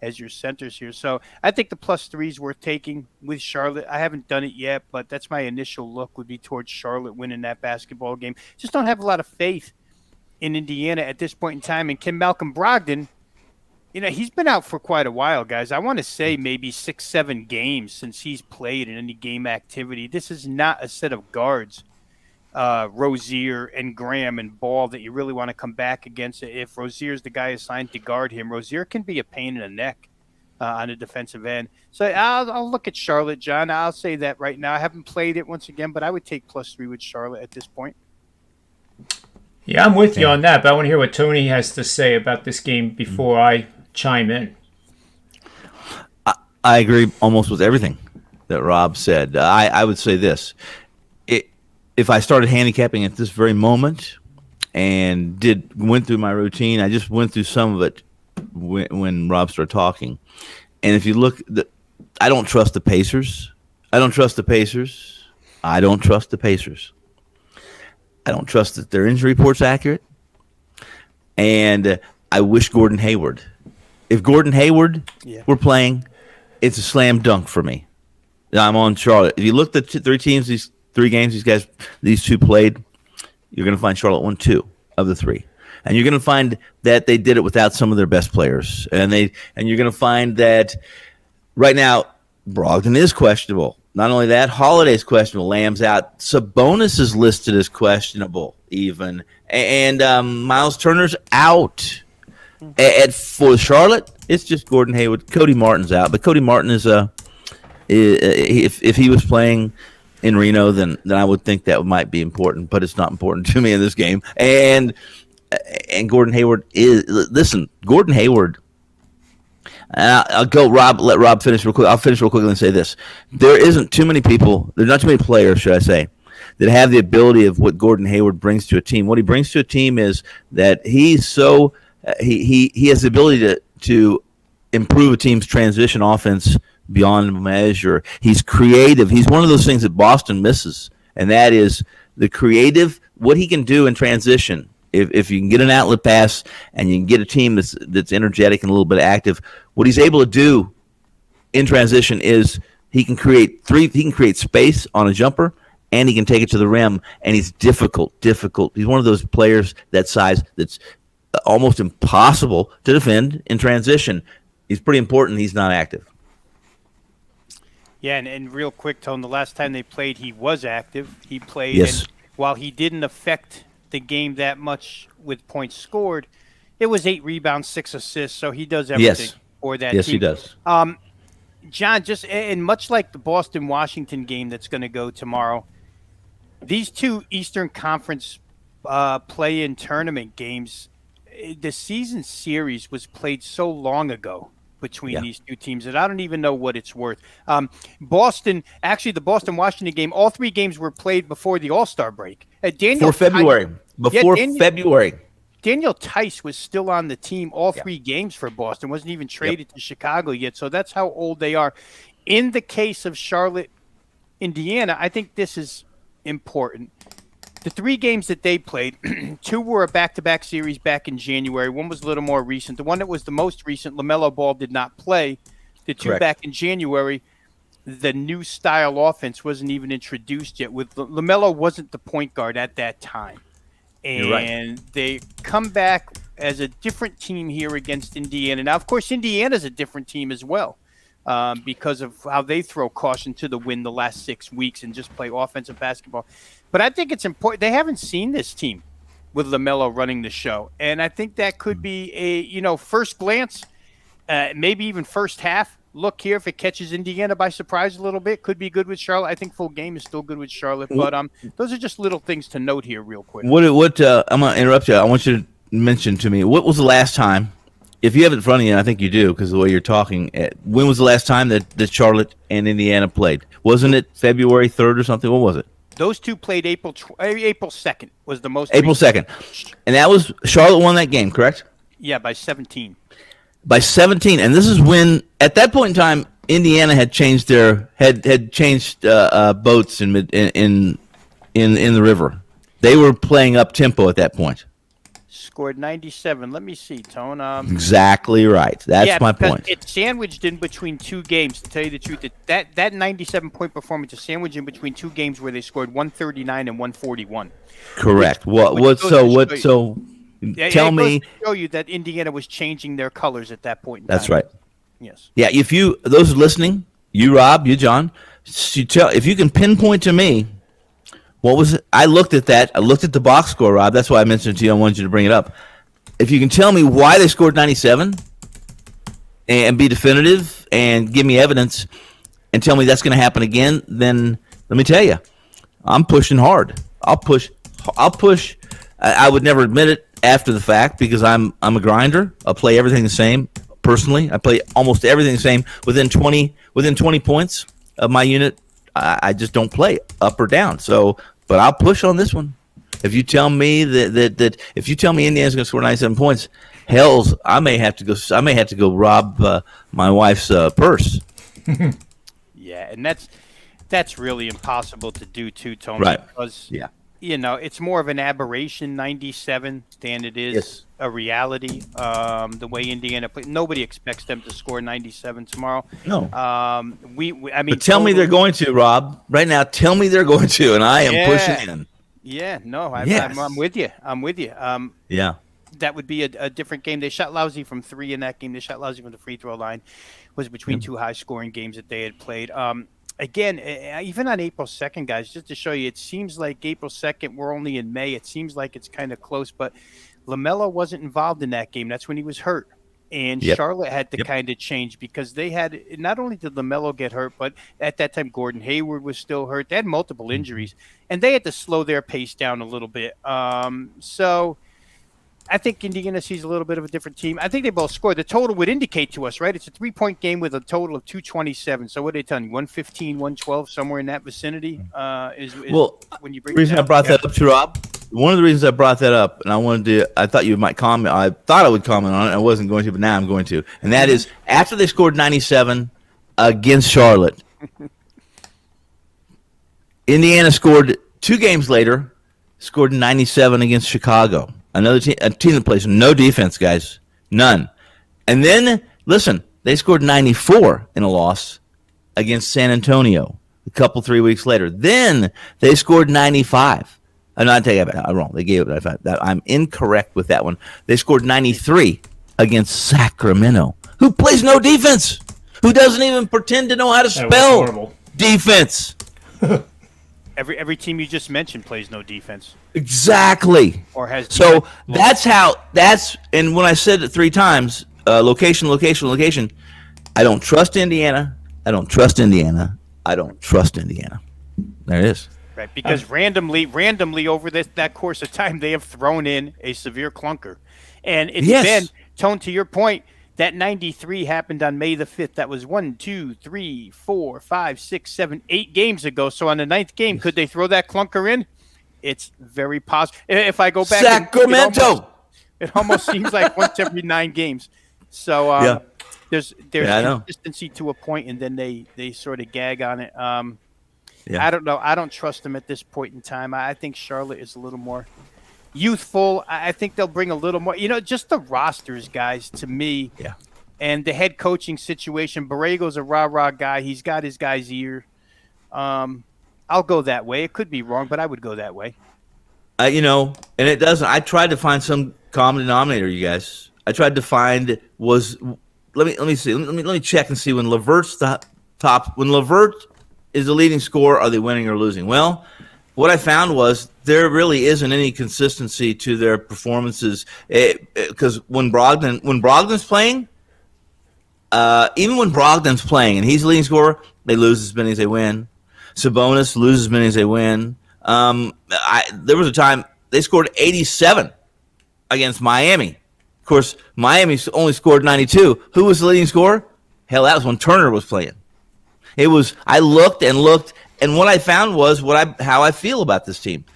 as your centers here. So I think the +3 is worth taking with Charlotte. I haven't done it yet, but that's my initial look would be towards Charlotte winning that basketball game. Just don't have a lot of faith in Indiana at this point in time. And Kim Malcolm Brogdon, he's been out for quite a while, guys. I want to say maybe 6-7 games since he's played in any game activity. This is not a set of guards, Rozier and Graham and Ball, that you really want to come back against. If Rozier's the guy assigned to guard him, Rozier can be a pain in the neck on the defensive end. So I'll look at Charlotte, John. I'll say that right now. I haven't played it once again, but I would take +3 with Charlotte at this point. Yeah, I'm with you on that, but I want to hear what Tony has to say about this game before I chime in. I agree almost with everything that Rob said. I would say this. If I started handicapping at this very moment and went through my routine, I just went through some of it when Rob started talking. And if you look, I don't trust the Pacers. I don't trust the Pacers. I don't trust that their injury report's accurate. And I wish Gordon Hayward. If Gordon Hayward were playing, it's a slam dunk for me. I'm on Charlotte. If you look at the three games these two played, you're going to find Charlotte won 2 of the 3. And you're going to find that they did it without some of their best players. And you're going to find that right now Brogdon is questionable. Not only that, Holiday's questionable. Lamb's out. Sabonis is listed as questionable even. And Miles Turner's out. For Charlotte, it's just Gordon Hayward. Cody Martin's out, but Cody Martin is if he was playing in Reno, then I would think that might be important, but it's not important to me in this game. And Gordon Hayward is. Listen, Gordon Hayward. I'll go, Rob. Let Rob finish real quick. I'll finish real quickly and say this: there's not too many players, should I say, that have the ability of what Gordon Hayward brings to a team. What he brings to a team is that he's so he has the ability to improve a team's transition offense beyond measure. He's creative. He's one of those things that Boston misses, and that is the creative, what he can do in transition. If you can get an outlet pass and you can get a team that's energetic and a little bit active, what he's able to do in transition is he can create space on a jumper, and he can take it to the rim, and he's difficult. He's one of those players that size that's almost impossible to defend in transition. He's pretty important. He's not active. Yeah, and real quick, Tone, the last time they played, he was active. He played, yes. And while he didn't affect the game that much with points scored, it was 8 rebounds, 6 assists, so he does everything for that team. Yes, he does. John, and much like the Boston-Washington game that's going to go tomorrow, these two Eastern Conference play-in tournament games, the season series was played so long ago between these two teams that I don't even know what it's worth. The Boston-Washington game, all 3 games were played before the All-Star break. Before February. February. Daniel Tice was still on the team all 3 games for Boston, wasn't even traded to Chicago yet, so that's how old they are. In the case of Charlotte, Indiana, I think this is important. The 3 games that they played, 2 were a back-to-back series back in January. One was a little more recent. The one that was the most recent, LaMelo Ball did not play. The 2 back in January, the new style offense wasn't even introduced yet. With LaMelo wasn't the point guard at that time. And they come back as a different team here against Indiana. Now, of course, Indiana's a different team as well because of how they throw caution to the wind the last 6 weeks and just play offensive basketball. But I think it's important. They haven't seen this team with LaMelo running the show. And I think that could be a, first glance, maybe even first half. Look here, if it catches Indiana by surprise a little bit, could be good with Charlotte. I think full game is still good with Charlotte. But those are just little things to note here real quick. I'm going to interrupt you. I want you to mention to me, what was the last time, if you have it in front of you, and I think you do because of the way you're talking, when was the last time that Charlotte and Indiana played? Wasn't it February 3rd or something? What was it? Those 2 played April 2nd was the most. April 2nd. And that was Charlotte won that game, correct? Yeah, by 17. By 17. And this is when, at that point in time, Indiana had changed boats in the river. They were playing up tempo at that point. Scored 97. Let me see, Tone. Exactly right. That's my point. It's sandwiched in between 2 games. To tell you the truth, that 97-point performance is sandwiched in between 2 games where they scored 139 and 141. Correct. Tell me. To show you that Indiana was changing their colors at that point in That's time. right. Yes. Yeah. Those listening, you Rob, you John, if you can pinpoint to me. What was it? I looked at that. I looked at the box score, Rob. That's why I mentioned it to you. I wanted you to bring it up. If you can tell me why they scored 97 and be definitive and give me evidence and tell me that's going to happen again, then let me tell you, I'm pushing hard. I'll push. I would never admit it after the fact because I'm a grinder. I'll play everything the same. Personally, I play almost everything the same. Within 20 points of my unit, I just don't play up or down. So. But I'll push on this one. If you tell me that if you tell me Indiana's going to score 97 points, hells, I may have to go rob my wife's purse. Yeah, and that's really impossible to do too, Tony. Right. Because it's more of an aberration 97 than it is a reality. The way Indiana plays, nobody expects them to score 97 tomorrow. No. But tell me they're going to, Rob. Right now, tell me they're going to, and I am pushing in. Yeah, no, I'm with you. Yeah. That would be a different game. They shot lousy from 3 in that game. They shot lousy from the free throw line. It was between 2 high-scoring games that they had played. Again, even on April 2nd, guys, just to show you, it seems like April 2nd, we're only in May. It seems like it's kind of close. But LaMelo wasn't involved in that game. That's when he was hurt. And Charlotte had to kind of change because they had – not only did LaMelo get hurt, but at that time Gordon Hayward was still hurt. They had multiple injuries, and they had to slow their pace down a little bit. So I think Indiana sees a little bit of a different team. I think they both scored. The total would indicate to us, right? It's a 3-point game with a total of 227. So what are they telling you, 115, 112, somewhere in that vicinity is when you bring the reason I brought that up to Rob – one of the reasons I brought that up, and I thought you might comment. I thought I would comment on it. I wasn't going to, but now I'm going to. And that is after they scored 97 against Charlotte, Indiana scored 2 games later, scored 97 against Chicago. Another team, a team that plays no defense, guys, none. And then listen, they scored 94 in a loss against San Antonio a couple 3 weeks later. Then they scored 95. I'm not taking it. I'm wrong. They gave it. I'm incorrect with that one. They scored 93 against Sacramento, who plays no defense, who doesn't even pretend to know how to spell defense. Every team you just mentioned plays no defense. Exactly. Or has so that's how that's. And when I said it 3 times, location. I don't trust Indiana. I don't trust Indiana. There it is. Right, because randomly over that course of time, they have thrown in a severe clunker. And it's been, Tone, to your point, that 93 happened on May the 5th. That was 1, 2, 3, 4, 5, 6, 7, 8 games ago. So on the 9th game, could they throw that clunker in? It's very possible. If I go back, Sacramento, it almost seems like once every 9 games. So there's consistency to a point, and then they sort of gag on it. I don't know. I don't trust them at this point in time. I think Charlotte is a little more youthful. I think they'll bring a little more. Just the rosters, guys, to me. Yeah. And the head coaching situation. Borrego's a rah-rah guy. He's got his guy's ear. I'll go that way. It could be wrong, but I would go that way. And it doesn't. I tried to find some common denominator, you guys. I tried to find was let me see. Let me check and see when Levert's the top. When Levert is the leading scorer, are they winning or losing? Well, what I found was there really isn't any consistency to their performances because when Brogdon's playing, even when Brogdon's playing and he's the leading scorer, they lose as many as they win. Sabonis loses as many as they win. There was a time they scored 87 against Miami. Of course, Miami only scored 92. Who was the leading scorer? Hell, that was when Turner was playing. It was. I looked, and what I found was how I feel about this team.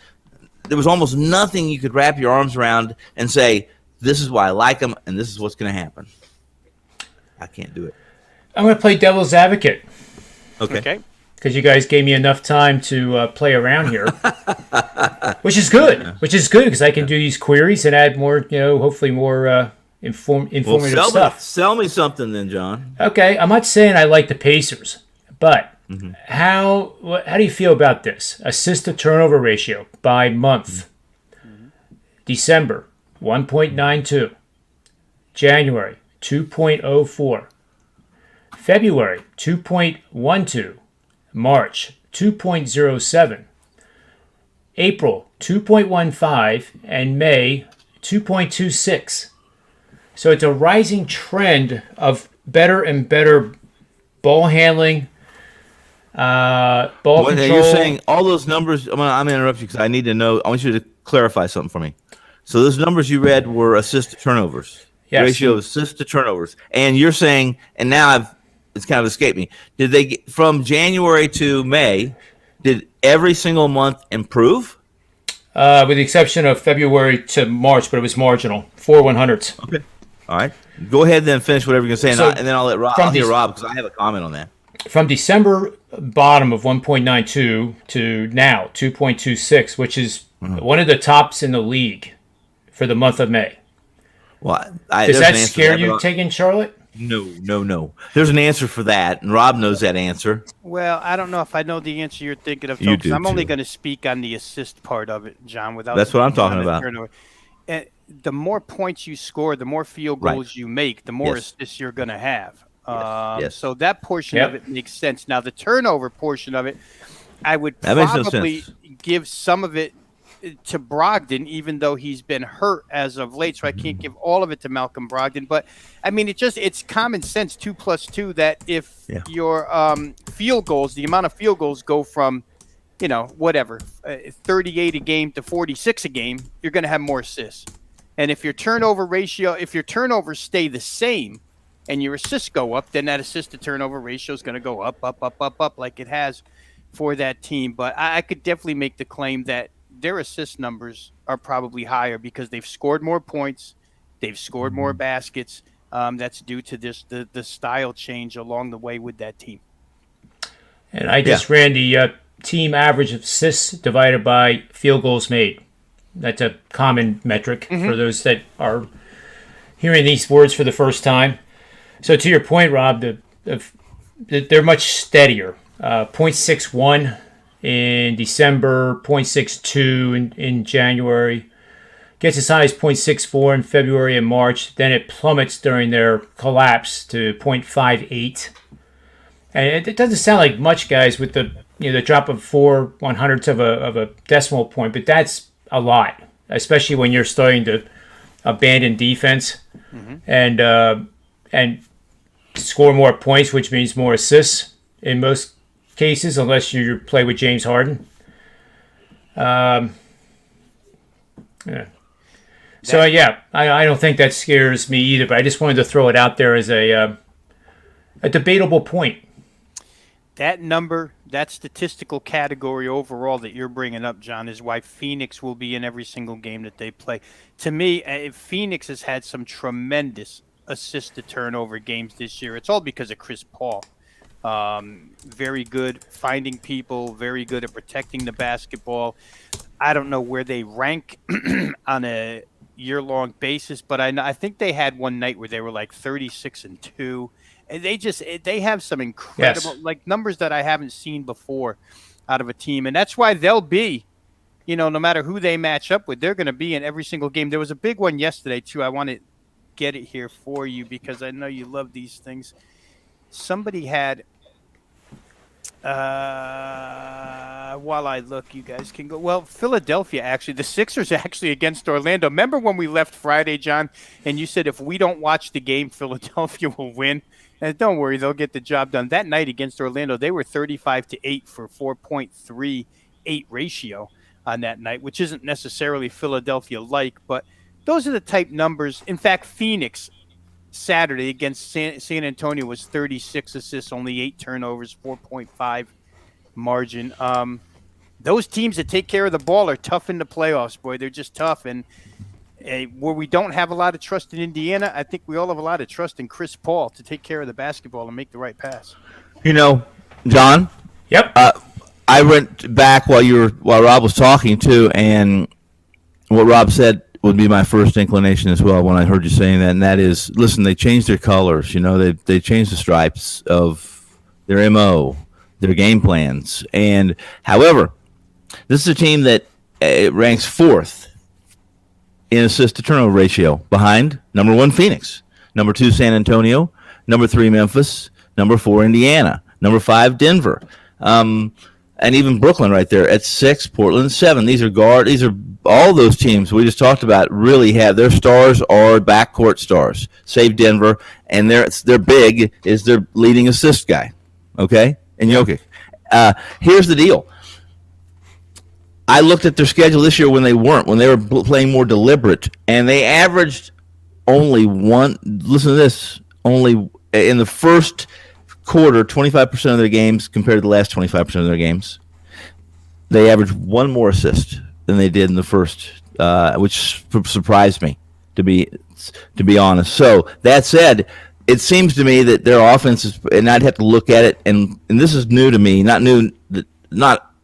There was almost nothing you could wrap your arms around and say, "This is why I like them, and this is what's going to happen." I can't do it. I'm going to play devil's advocate. Okay. Because you guys gave me enough time to play around here, which is good. Which is good because I can do these queries and add more, hopefully more informative stuff. Sell me something then, John. Okay, I'm not saying I like the Pacers. But how do you feel about this? Assist to turnover ratio by month. December, 1.92. January, 2.04. February, 2.12. March, 2.07. April, 2.15. And May, 2.26. So it's a rising trend of better and better ball handling, ball control. You're saying all those numbers. I'm going to interrupt you because I need to know. I want you to clarify something for me. So those numbers you read were assist to turnovers. Yes. Ratio of assist to turnovers. And you're saying, and now it's kind of escaped me. Did they get, from January to May, did every single month improve? With the exception of February to March, but it was marginal. 4 100ths. Okay. All right. Go ahead then finish whatever you're going to say, and then I'll let Rob. I'll hear Rob because I have a comment on that. From December bottom of 1.92 to now 2.26, which is one of the tops in the league for the month of May. Well, does that scare you taking Charlotte? No. There's an answer for that, and Rob knows that answer. Well, I don't know if I know the answer you're thinking of. You do, I'm only going to speak on the assist part of it, John. That's what I'm talking about. And the more points you score, the more field goals you make, the more assists you're going to have. Yes. So that portion of it makes sense. Now, the turnover portion of it, I would probably give some of it to Brogdon, even though he's been hurt as of late. So I can't give all of it to Malcolm Brogdon. But I mean, it's common sense 2+2 that if your field goals, the amount of field goals go from, 38 a game to 46 a game, you're going to have more assists. And if your turnovers stay the same and your assists go up, then that assist to turnover ratio is going to go up like it has for that team. But I could definitely make the claim that their assist numbers are probably higher because they've scored more points, they've scored more baskets. That's due to the style change along the way with that team. And I just ran the team average of assists divided by field goals made. That's a common metric for those that are hearing these words for the first time. So to your point, Rob, they're much steadier. 0.61 in December, 0.62 in January. Gets as high as 0.64 in February and March. Then it plummets during their collapse to 0.58. And it doesn't sound like much, guys, with the drop of 4/100ths of a decimal point, but that's a lot, especially when you're starting to abandon defense and score more points, which means more assists in most cases, unless you play with James Harden. I don't think that scares me either, but I just wanted to throw it out there as a debatable point. That number, that statistical category overall that you're bringing up, John, is why Phoenix will be in every single game that they play. To me, Phoenix has had some tremendous assist-to-turnover games this year. It's all because of Chris Paul. Very good finding people, very good at protecting the basketball. I don't know where they rank on a year-long basis, but I think they had one night where they were like 36-2. And they have some incredible numbers that I haven't seen before out of a team. And that's why they'll be, no matter who they match up with, they're going to be in every single game. There was a big one yesterday, too. I want to get it here for you because I know you love these things. Somebody had, while I look, you guys can go. Well, Philadelphia, actually, the Sixers actually against Orlando. Remember when we left Friday, John, and you said if we don't watch the game, Philadelphia will win? And don't worry, they'll get the job done. That night against Orlando, they were 35-8 for 4.38 ratio on that night, which isn't necessarily Philadelphia-like, but those are the type numbers. In fact, Phoenix Saturday against San Antonio was 36 assists, only 8 turnovers, 4.5 margin. Those teams that take care of the ball are tough in the playoffs, boy. They're just tough. And where we don't have a lot of trust in Indiana, I think we all have a lot of trust in Chris Paul to take care of the basketball and make the right pass. John? Yep. I went back while Rob was talking, too, and what Rob said would be my first inclination as well when I heard you saying that, and that is, listen, they changed their colors. They changed the stripes of their MO, their game plans. And, however, this is a team that ranks fourth in assist-to-turnover ratio, behind number 1 Phoenix, number 2 San Antonio, number 3 Memphis, number 4 Indiana, number 5 Denver, and even Brooklyn right there at 6, Portland 7. These are all those teams we just talked about really have their stars are backcourt stars, save Denver, and their big is their leading assist guy, okay, and Jokic. Here's the deal. I looked at their schedule this year when they were playing more deliberate, and they averaged only in the first quarter, 25% of their games compared to the last 25% of their games. They averaged one more assist than they did in the first, which surprised me, to be honest. So that said, it seems to me that their offense is, and I'd have to look at it, and this is new to me, not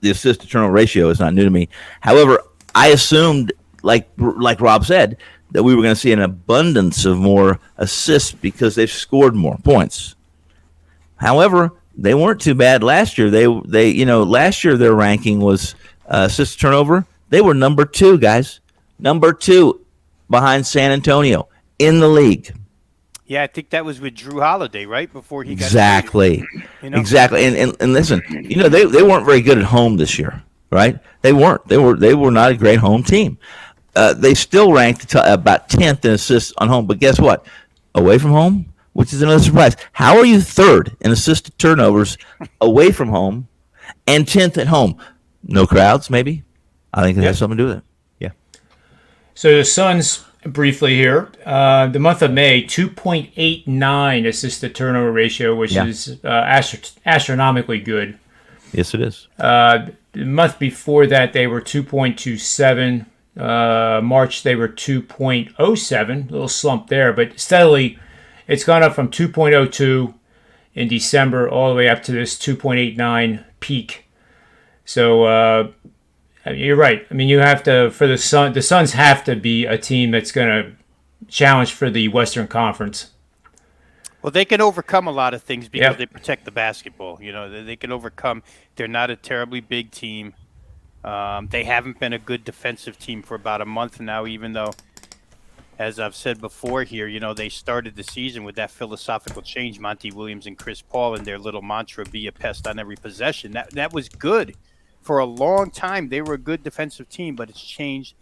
the assist-to-turnover ratio is not new to me. However, I assumed, like Rob said, that we were going to see an abundance of more assists because they've scored more points. However, they weren't too bad last year. They last year their ranking was assist-to-turnover. They were number 2, guys. Number 2 behind San Antonio in the league. Yeah, I think that was with Drew Holiday, right? Before he got Exactly. And listen, they weren't very good at home this year. right? They weren't. They were not a great home team. They still ranked about 10th in assists on home, but guess what? Away from home, which is another surprise. How are you 3rd in assisted turnovers away from home and 10th at home? No crowds, maybe? I think it has something to do with it. Yeah. So the Suns, briefly here, the month of May, 2.89 assist-to turnover ratio, which is astronomically good. Yes, it is. The month before that, they were 2.27. March, they were 2.07. A little slump there, but steadily, it's gone up from 2.02 in December all the way up to this 2.89 peak. So you're right. I mean, you have to, for the Suns have to be a team that's going to challenge for the Western Conference. Well, they can overcome a lot of things because they protect the basketball. You know, they can overcome. They're not a terribly big team. They haven't been a good defensive team for about a month now, even though, as I've said before here, you know, they started the season with that philosophical change, Monty Williams and Chris Paul, and their little mantra, be a pest on every possession. That was good. For a long time, they were a good defensive team, but it's changed.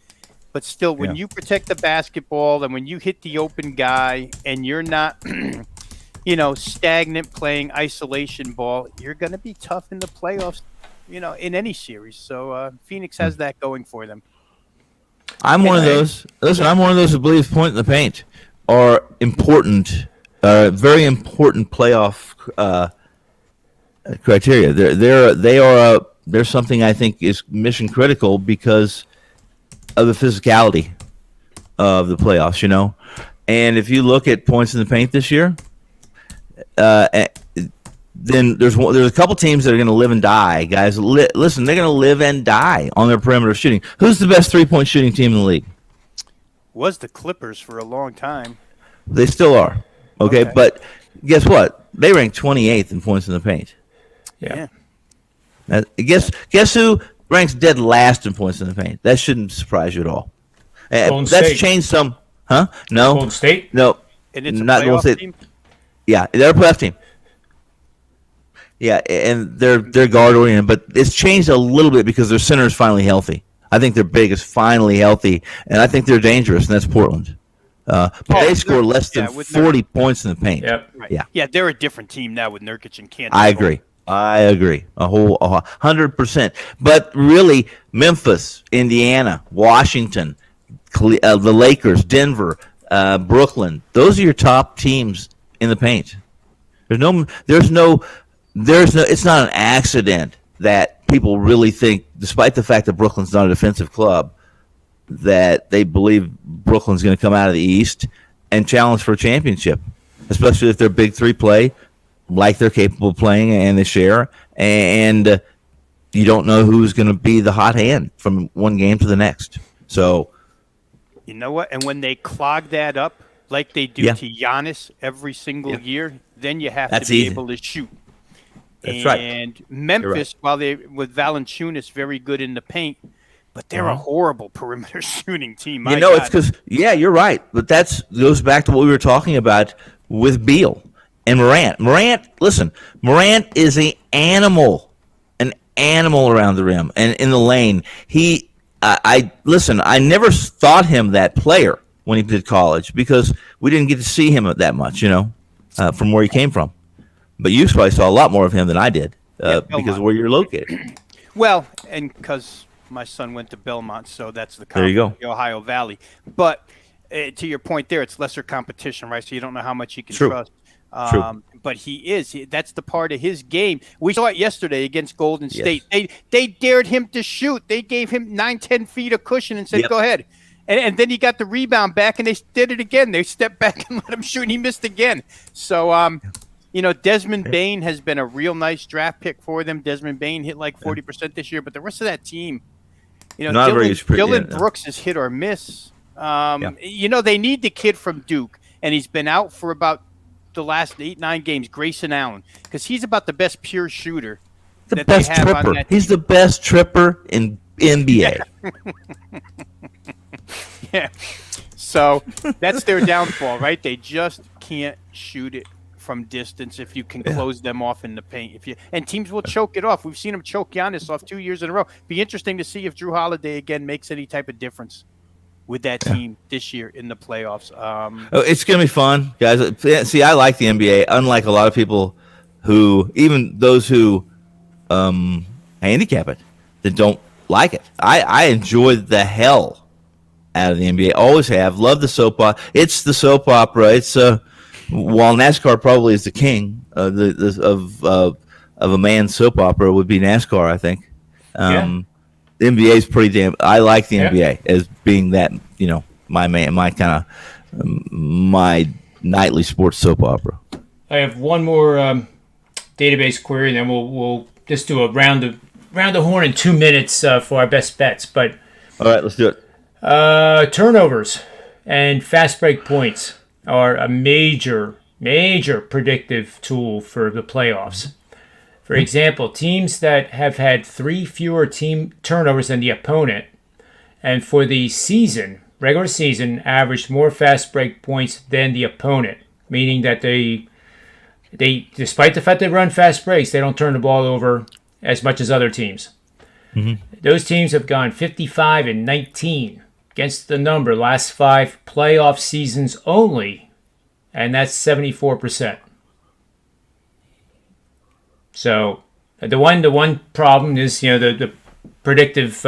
But still, when you protect the basketball and when you hit the open guy and you're not, you know, stagnant playing isolation ball, you're going to be tough in the playoffs, you know, in any series. So Phoenix has that going for them. I'm one of those. Listen, I'm one of those who believes point in the paint are important, very important playoff criteria. They're something I think is mission critical because of the physicality of the playoffs, you know. And if you look at points in the paint this year, then there's a couple teams that are going to live and die, guys. Listen, they're going to live and die on their perimeter shooting. Who's the best 3-point shooting team in the league? Was the Clippers for a long time. They still are. Okay, but guess what? They rank 28th in points in the paint. Yeah. Guess who ranks dead last in points in the paint? That shouldn't surprise you at all. That's State. changed some. Huh? No. Golden State? No. And it's not a Golden playoff State. team? Yeah, they're a playoff team. Yeah, and they're guard oriented, but it's changed a little bit because their center is finally healthy. I think their big is finally healthy, and I think they're dangerous, and that's Portland. But they score less than 40 points in the paint. Yep. Right. Yeah, they're a different team now with Nurkic and Cantor. I agree. 100%. But really, Memphis, Indiana, Washington, the Lakers, Denver, Brooklyn, those are your top teams in the paint. It's not an accident that people really think, despite the fact that Brooklyn's not a defensive club, that they believe Brooklyn's going to come out of the East and challenge for a championship, especially if their big three play like they're capable of playing and they share, and you don't know who's going to be the hot hand from one game to the next. So, you know what? And when they clog that up like they do to Giannis every single year, then you have to be able to shoot. That's right. And Memphis, while they with Valanciunas very good in the paint, but they're a horrible perimeter shooting team. It's because you're right. But that goes back to what we were talking about with Beal and Morant. Morant is an animal around the rim and in the lane. I never thought him that player when he did college because we didn't get to see him that much, from where he came from. But you probably saw a lot more of him than I did because of where you're located. Well, and because my son went to Belmont, so that's the Ohio Valley. But to your point there, it's lesser competition, right? So you don't know how much you can trust. True. But that's the part of his game. We saw it yesterday against Golden State. They dared him to shoot. They gave him 9-10 feet of cushion and said, go ahead. And then he got the rebound back, and they did it again. They stepped back and let him shoot, and he missed again. So, Desmond Bane has been a real nice draft pick for them. Desmond Bane hit like 40% this year, but the rest of that team, Dylan Brooks is hit or miss. They need the kid from Duke, and he's been out for about the last 8-9 games, Grayson Allen, because he's about the best pure shooter. The best tripper. He's the best tripper in NBA. Yeah. So that's their downfall, right? They just can't shoot it from distance if you can close them off in the paint. And teams will choke it off. We've seen them choke Giannis off 2 years in a row. Be interesting to see if Drew Holiday again makes any type of difference with that team this year in the playoffs. It's going to be fun, guys. See, I like the NBA, unlike a lot of people who, even those who handicap it, that don't like it. I enjoy the hell out of the NBA. Always have. Love the soap opera. It's the soap opera. It's while NASCAR probably is the king of a man's soap opera would be NASCAR, I think. The NBA is pretty damn. I like the NBA as being that, my nightly sports soap opera. I have one more database query, and then we'll just do a round the horn in 2 minutes for our best bets. But all right, let's do it. Turnovers and fast break points are a major predictive tool for the playoffs. For example, teams that have had 3 fewer team turnovers than the opponent, and for the regular season, averaged more fast break points than the opponent, meaning that they despite the fact they run fast breaks, they don't turn the ball over as much as other teams. Mm-hmm. Those teams have gone 55-19 against the number last 5 playoff seasons only, and that's 74%. So the one problem is the predictive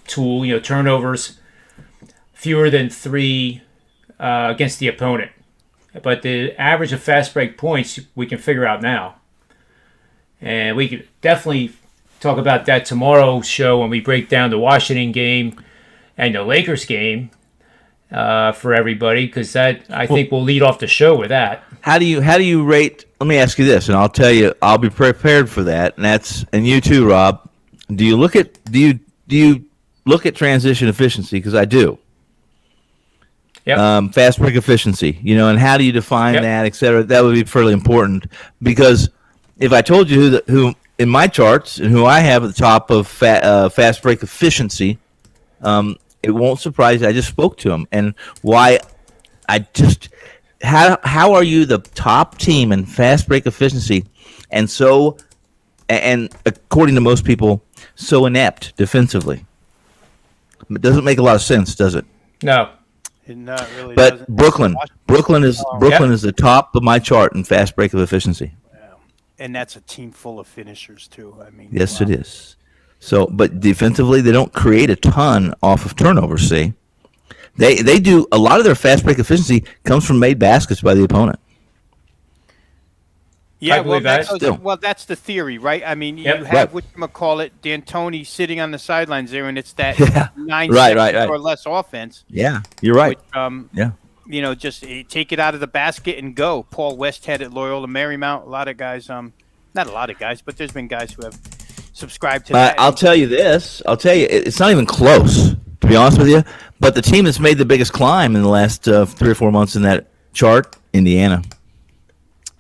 tool, turnovers fewer than 3 against the opponent, but the average of fast break points we can figure out now, and we could definitely talk about that tomorrow's show when we break down the Washington game and the Lakers game for everybody, because that I think we'll lead off the show with that. How do you rate? Let me ask you this, and I'll tell you, I'll be prepared for that. And you too, Rob. Do you look at transition efficiency? Because I do. Yep. Fast break efficiency, and how do you define that, et cetera? That would be fairly important, because if I told you who in my charts and who I have at the top of fast break efficiency, it won't surprise you. I just spoke to him, and why how are you the top team in fast break efficiency, and according to most people, so inept defensively? It doesn't make a lot of sense, does it? No. It really but doesn't. Brooklyn is the top of my chart in fast break of efficiency. And that's a team full of finishers too. I mean, yes, it is. So, but defensively, they don't create a ton off of turnovers. See, they do a lot of their fast break efficiency comes from made baskets by the opponent. Yeah, that's the theory, right? I mean, you have whatchamacallit, D'Antoni sitting on the sidelines there, and it's that 9 seconds or less offense. Yeah, you're right. Which, just take it out of the basket and go. Paul Westhead at Loyola Marymount. A lot of guys, not a lot of guys, but there's been guys who have subscribed to that. I'll tell you this. It's not even close, to be honest with you. But the team that's made the biggest climb in the last 3 or 4 months in that chart, Indiana.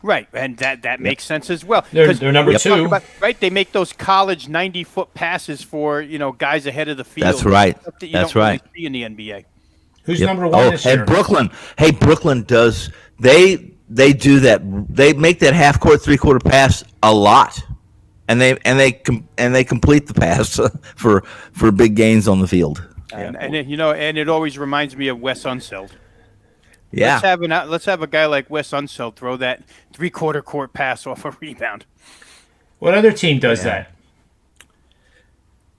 Right, and that makes sense as well. They're number 2. Right, they make those college 90-foot passes for guys ahead of the field. That's right. That you don't really see in the NBA. Who's number 1 this year? And Brooklyn. Hey, Brooklyn does. They do that. They make that half court, 3/4 pass a lot, and they complete the pass for big gains on the field. And it always reminds me of Wes Unseld. Yeah. Let's have a guy like Wes Unseld throw that 3/4 court pass off a rebound. What other team does that?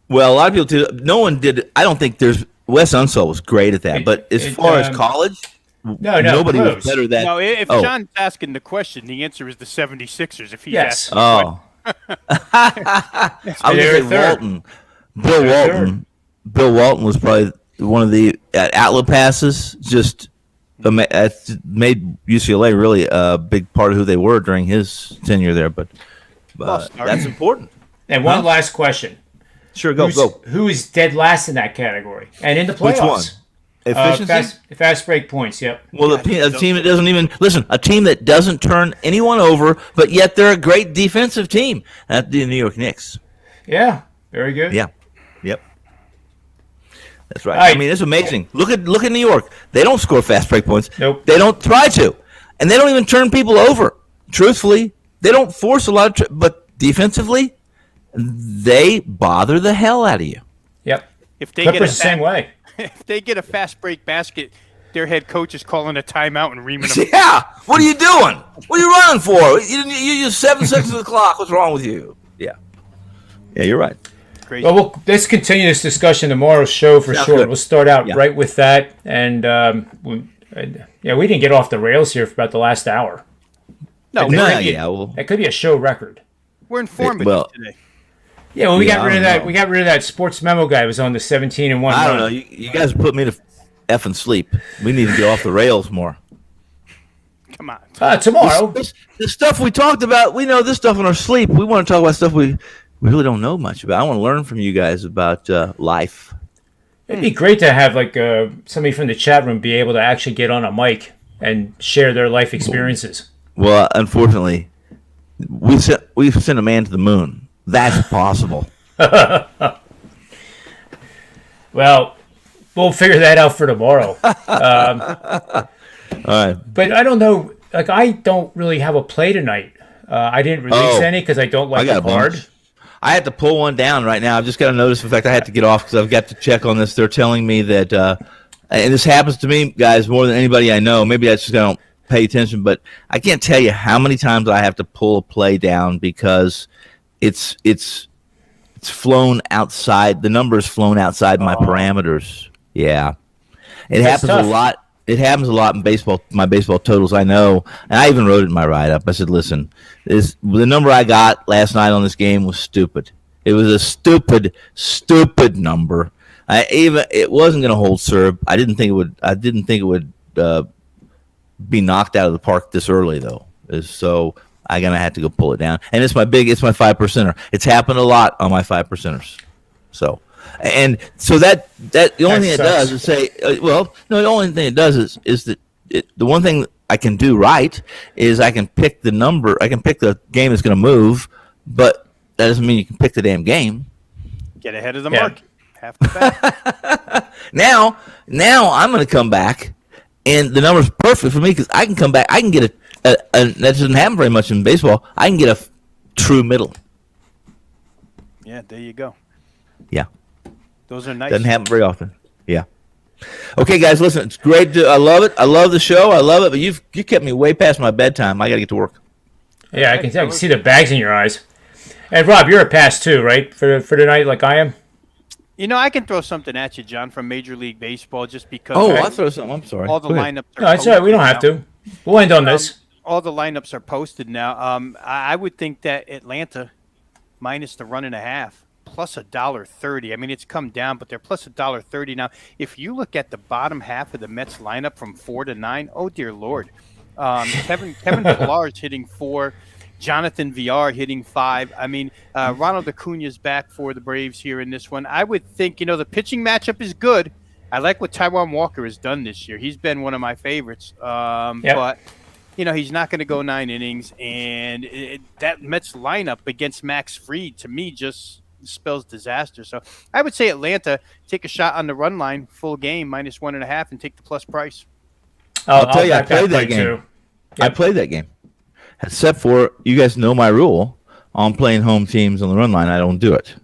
Well, a lot of people do. No one did. I don't think there's. Wes Unseld was great at that, but as far as college, nobody was better at that. No, if John's asking the question, the answer is the 76ers. If he's asking I was going to say Walton. Bill Walton was probably one of the outlet passes. Just made UCLA really a big part of who they were during his tenure there. But that's important. And one last question. Sure, go. Who is dead last in that category? And in the playoffs? Which one? Efficiency? Fast break points, yep. Well, a team that doesn't even – listen, a team that doesn't turn anyone over, but yet they're a great defensive team. That's the New York Knicks. Yeah, very good. Yeah, yep. That's right. I mean, it's amazing. Look at New York. They don't score fast break points. Nope. They don't try to. And they don't even turn people over. truthfully, they don't force a lot of, but defensively, they bother the hell out of you. Yep. If they Clippers get the same way. If they get a fast break basket, their head coach is calling a timeout and reaming them. Yeah. What are you doing? What are you running for? You use 7 seconds of the clock. What's wrong with you? Yeah. Yeah, you're right. Crazy. Well, let's continue this discussion tomorrow's show for sure. Good. We'll start out right with that. And, we didn't get off the rails here for about the last hour. That could be a show record. We're informative today. Yeah, well, we got rid of that. We got rid of that sports memo guy who was on the 17-1. I don't know. You guys put me to effing sleep. We need to get off the rails more. Come on. Tomorrow. The stuff we talked about, we know this stuff in our sleep. We want to talk about stuff we really don't know much about. I want to learn from you guys about life. It'd be great to have somebody from the chat room be able to actually get on a mic and share their life experiences. Well, unfortunately, we've sent a man to the moon. That's possible. Well, we'll figure that out for tomorrow. All right. But I don't know. I don't really have a play tonight. I didn't release any because I don't like the card. I had to pull one down right now. I've just got to notice. In fact, I had to get off because I've got to check on this. They're telling me that, and this happens to me, guys, more than anybody I know. Maybe I just don't pay attention, but I can't tell you how many times I have to pull a play down because it's flown outside. The number is flown outside my parameters. Yeah, That's happens tough. A lot. It happens a lot in baseball. My baseball totals, I know, and I even wrote it in my write-up. I said, "Listen, the number I got last night on this game was stupid. It was a stupid number. It wasn't going to hold serve. I didn't think it would be knocked out of the park this early, though. So I'm gonna have to go pull it down. And it's my 5%er. It's happened a lot on my 5%ers. So that the only thing it does is say, the only thing it does is that the one thing I can do right is I can pick the number. I can pick the game that's going to move, but that doesn't mean you can pick the damn game. Get ahead of the market. Half the bat. Now I'm going to come back, and the number's perfect for me because I can come back. I can get that doesn't happen very much in baseball. I can get a true middle. Yeah, there you go. Yeah. Those are nice. Doesn't happen very often. Yeah. Okay, guys, listen. It's great. I love it. I love the show. I love it. But you kept me way past my bedtime. I got to get to work. Yeah, I can see the bags in your eyes. And Rob, you're a pass too, right? For tonight, like I am. I can throw something at you, John, from Major League Baseball, just because. Oh, I'll throw something. I'm sorry. All the lineups. No, it's all right. We don't have to. We'll end on this. All the lineups are posted now. I would think that Atlanta minus the 1.5. Plus $1.30. I mean, it's come down, but they're plus $1.30 now. If you look at the bottom half of the Mets lineup from 4 to 9, oh dear Lord, Kevin Pillar's hitting 4, Jonathan Villar hitting 5. I mean, Ronald Acuna's back for the Braves here in this one. I would think the pitching matchup is good. I like what Taijuan Walker has done this year. He's been one of my favorites, but he's not going to go 9 innings, and that Mets lineup against Max Fried to me just spells disaster. So I would say Atlanta, take a shot on the run line, full game, minus 1.5, and take the plus price. I'll tell you, I played that game. Yep. I played that game. Except for, you guys know my rule on playing home teams on the run line, I don't do it.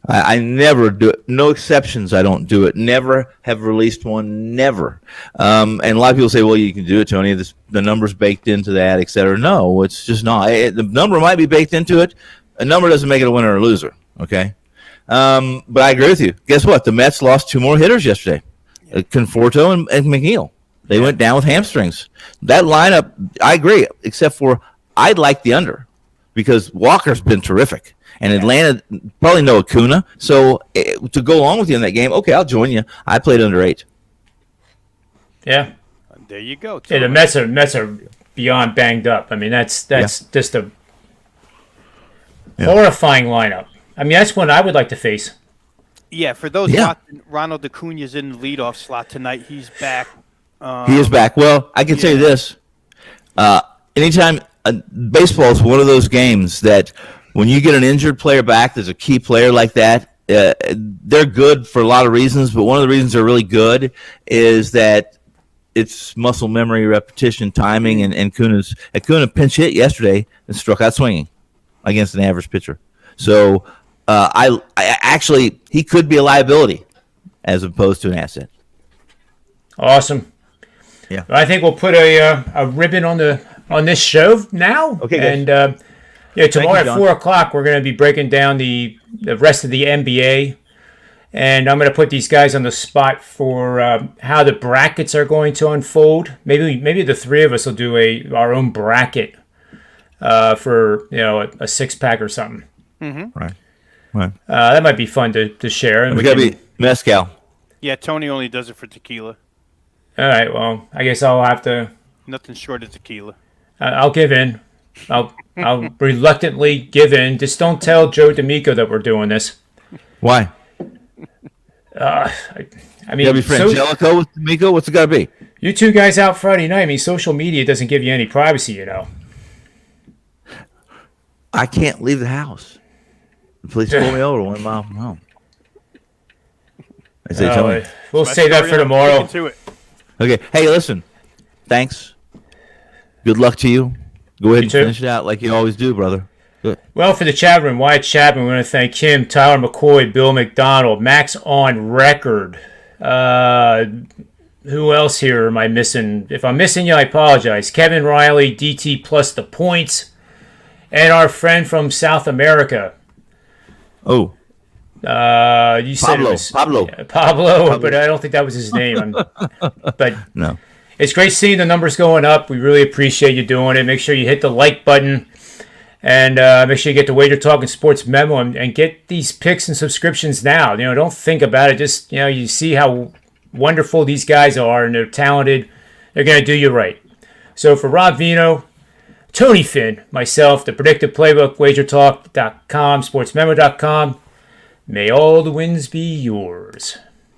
I never do it. No exceptions, I don't do it. Never have released one, never. And a lot of people say, well, you can do it, Tony. The number's baked into that, et cetera. No, it's just not. The number might be baked into it. A number doesn't make it a winner or a loser, okay? But I agree with you. Guess what? The Mets lost 2 more hitters yesterday, Conforto and McNeil. They went down with hamstrings. That lineup, I agree, except for I'd like the under because Walker's been terrific. And Atlanta, probably no Acuna. So to go along with you in that game, okay, I'll join you. I played under 8. Yeah. There you go. Yeah, the Mets are beyond banged up. I mean, that's just a horrifying lineup. I mean, that's one I would like to face. Yeah, for those watching, Ronald Acuna's in the leadoff slot tonight. He's back. He is back. Well, I can tell you this. Anytime baseball is one of those games that when you get an injured player back, there's a key player like that. They're good for a lot of reasons, but one of the reasons they're really good is that it's muscle memory, repetition, timing, and Kuna pinch hit yesterday and struck out swinging against an average pitcher. So I actually he could be a liability as opposed to an asset. Awesome. Yeah, I think we'll put a ribbon on this show now. Okay, and tomorrow you, at 4:00 we're going to be breaking down the rest of the NBA. And I'm going to put these guys on the spot for how the brackets are going to unfold. Maybe the three of us will do our own bracket for a 6-pack or something. Mm-hmm. Right. That might be fun to share. And we got to be mezcal. Yeah, Tony only does it for tequila. All right. Well, I guess I'll have to. Nothing short of tequila. I'll give in. I'll reluctantly give in. Just don't tell Joe D'Amico that we're doing this. Why? I mean, you gotta be Frangelico with D'Amico. What's it gotta be? You two guys out Friday night. I mean, social media doesn't give you any privacy, I can't leave the house. The police pull me over 1 mile from home. I say, Tony. We'll save that for tomorrow. Okay. Hey, listen. Thanks. Good luck to you. Go ahead and finish it out like you always do, brother. Good. Well, for the chat room, Wyatt Chapman, we want to thank Kim, Tyler McCoy, Bill McDonald, Max on Record. Who else here am I missing? If I'm missing you, I apologize. Kevin Riley, DT plus the points, and our friend from South America. Oh. You said it was Pablo, but I don't think that was his name. But no. It's great seeing the numbers going up. We really appreciate you doing it. Make sure you hit the like button. And make sure you get the Wager Talking Sports memo and get these picks and subscriptions now. Don't think about it. Just, you see how wonderful these guys are and they're talented. They're going to do you right. So for Rob Vino, Tony Finn, myself, the Predictive PlayBook, WagerTalk.com, SportsMemo.com, may all the wins be yours.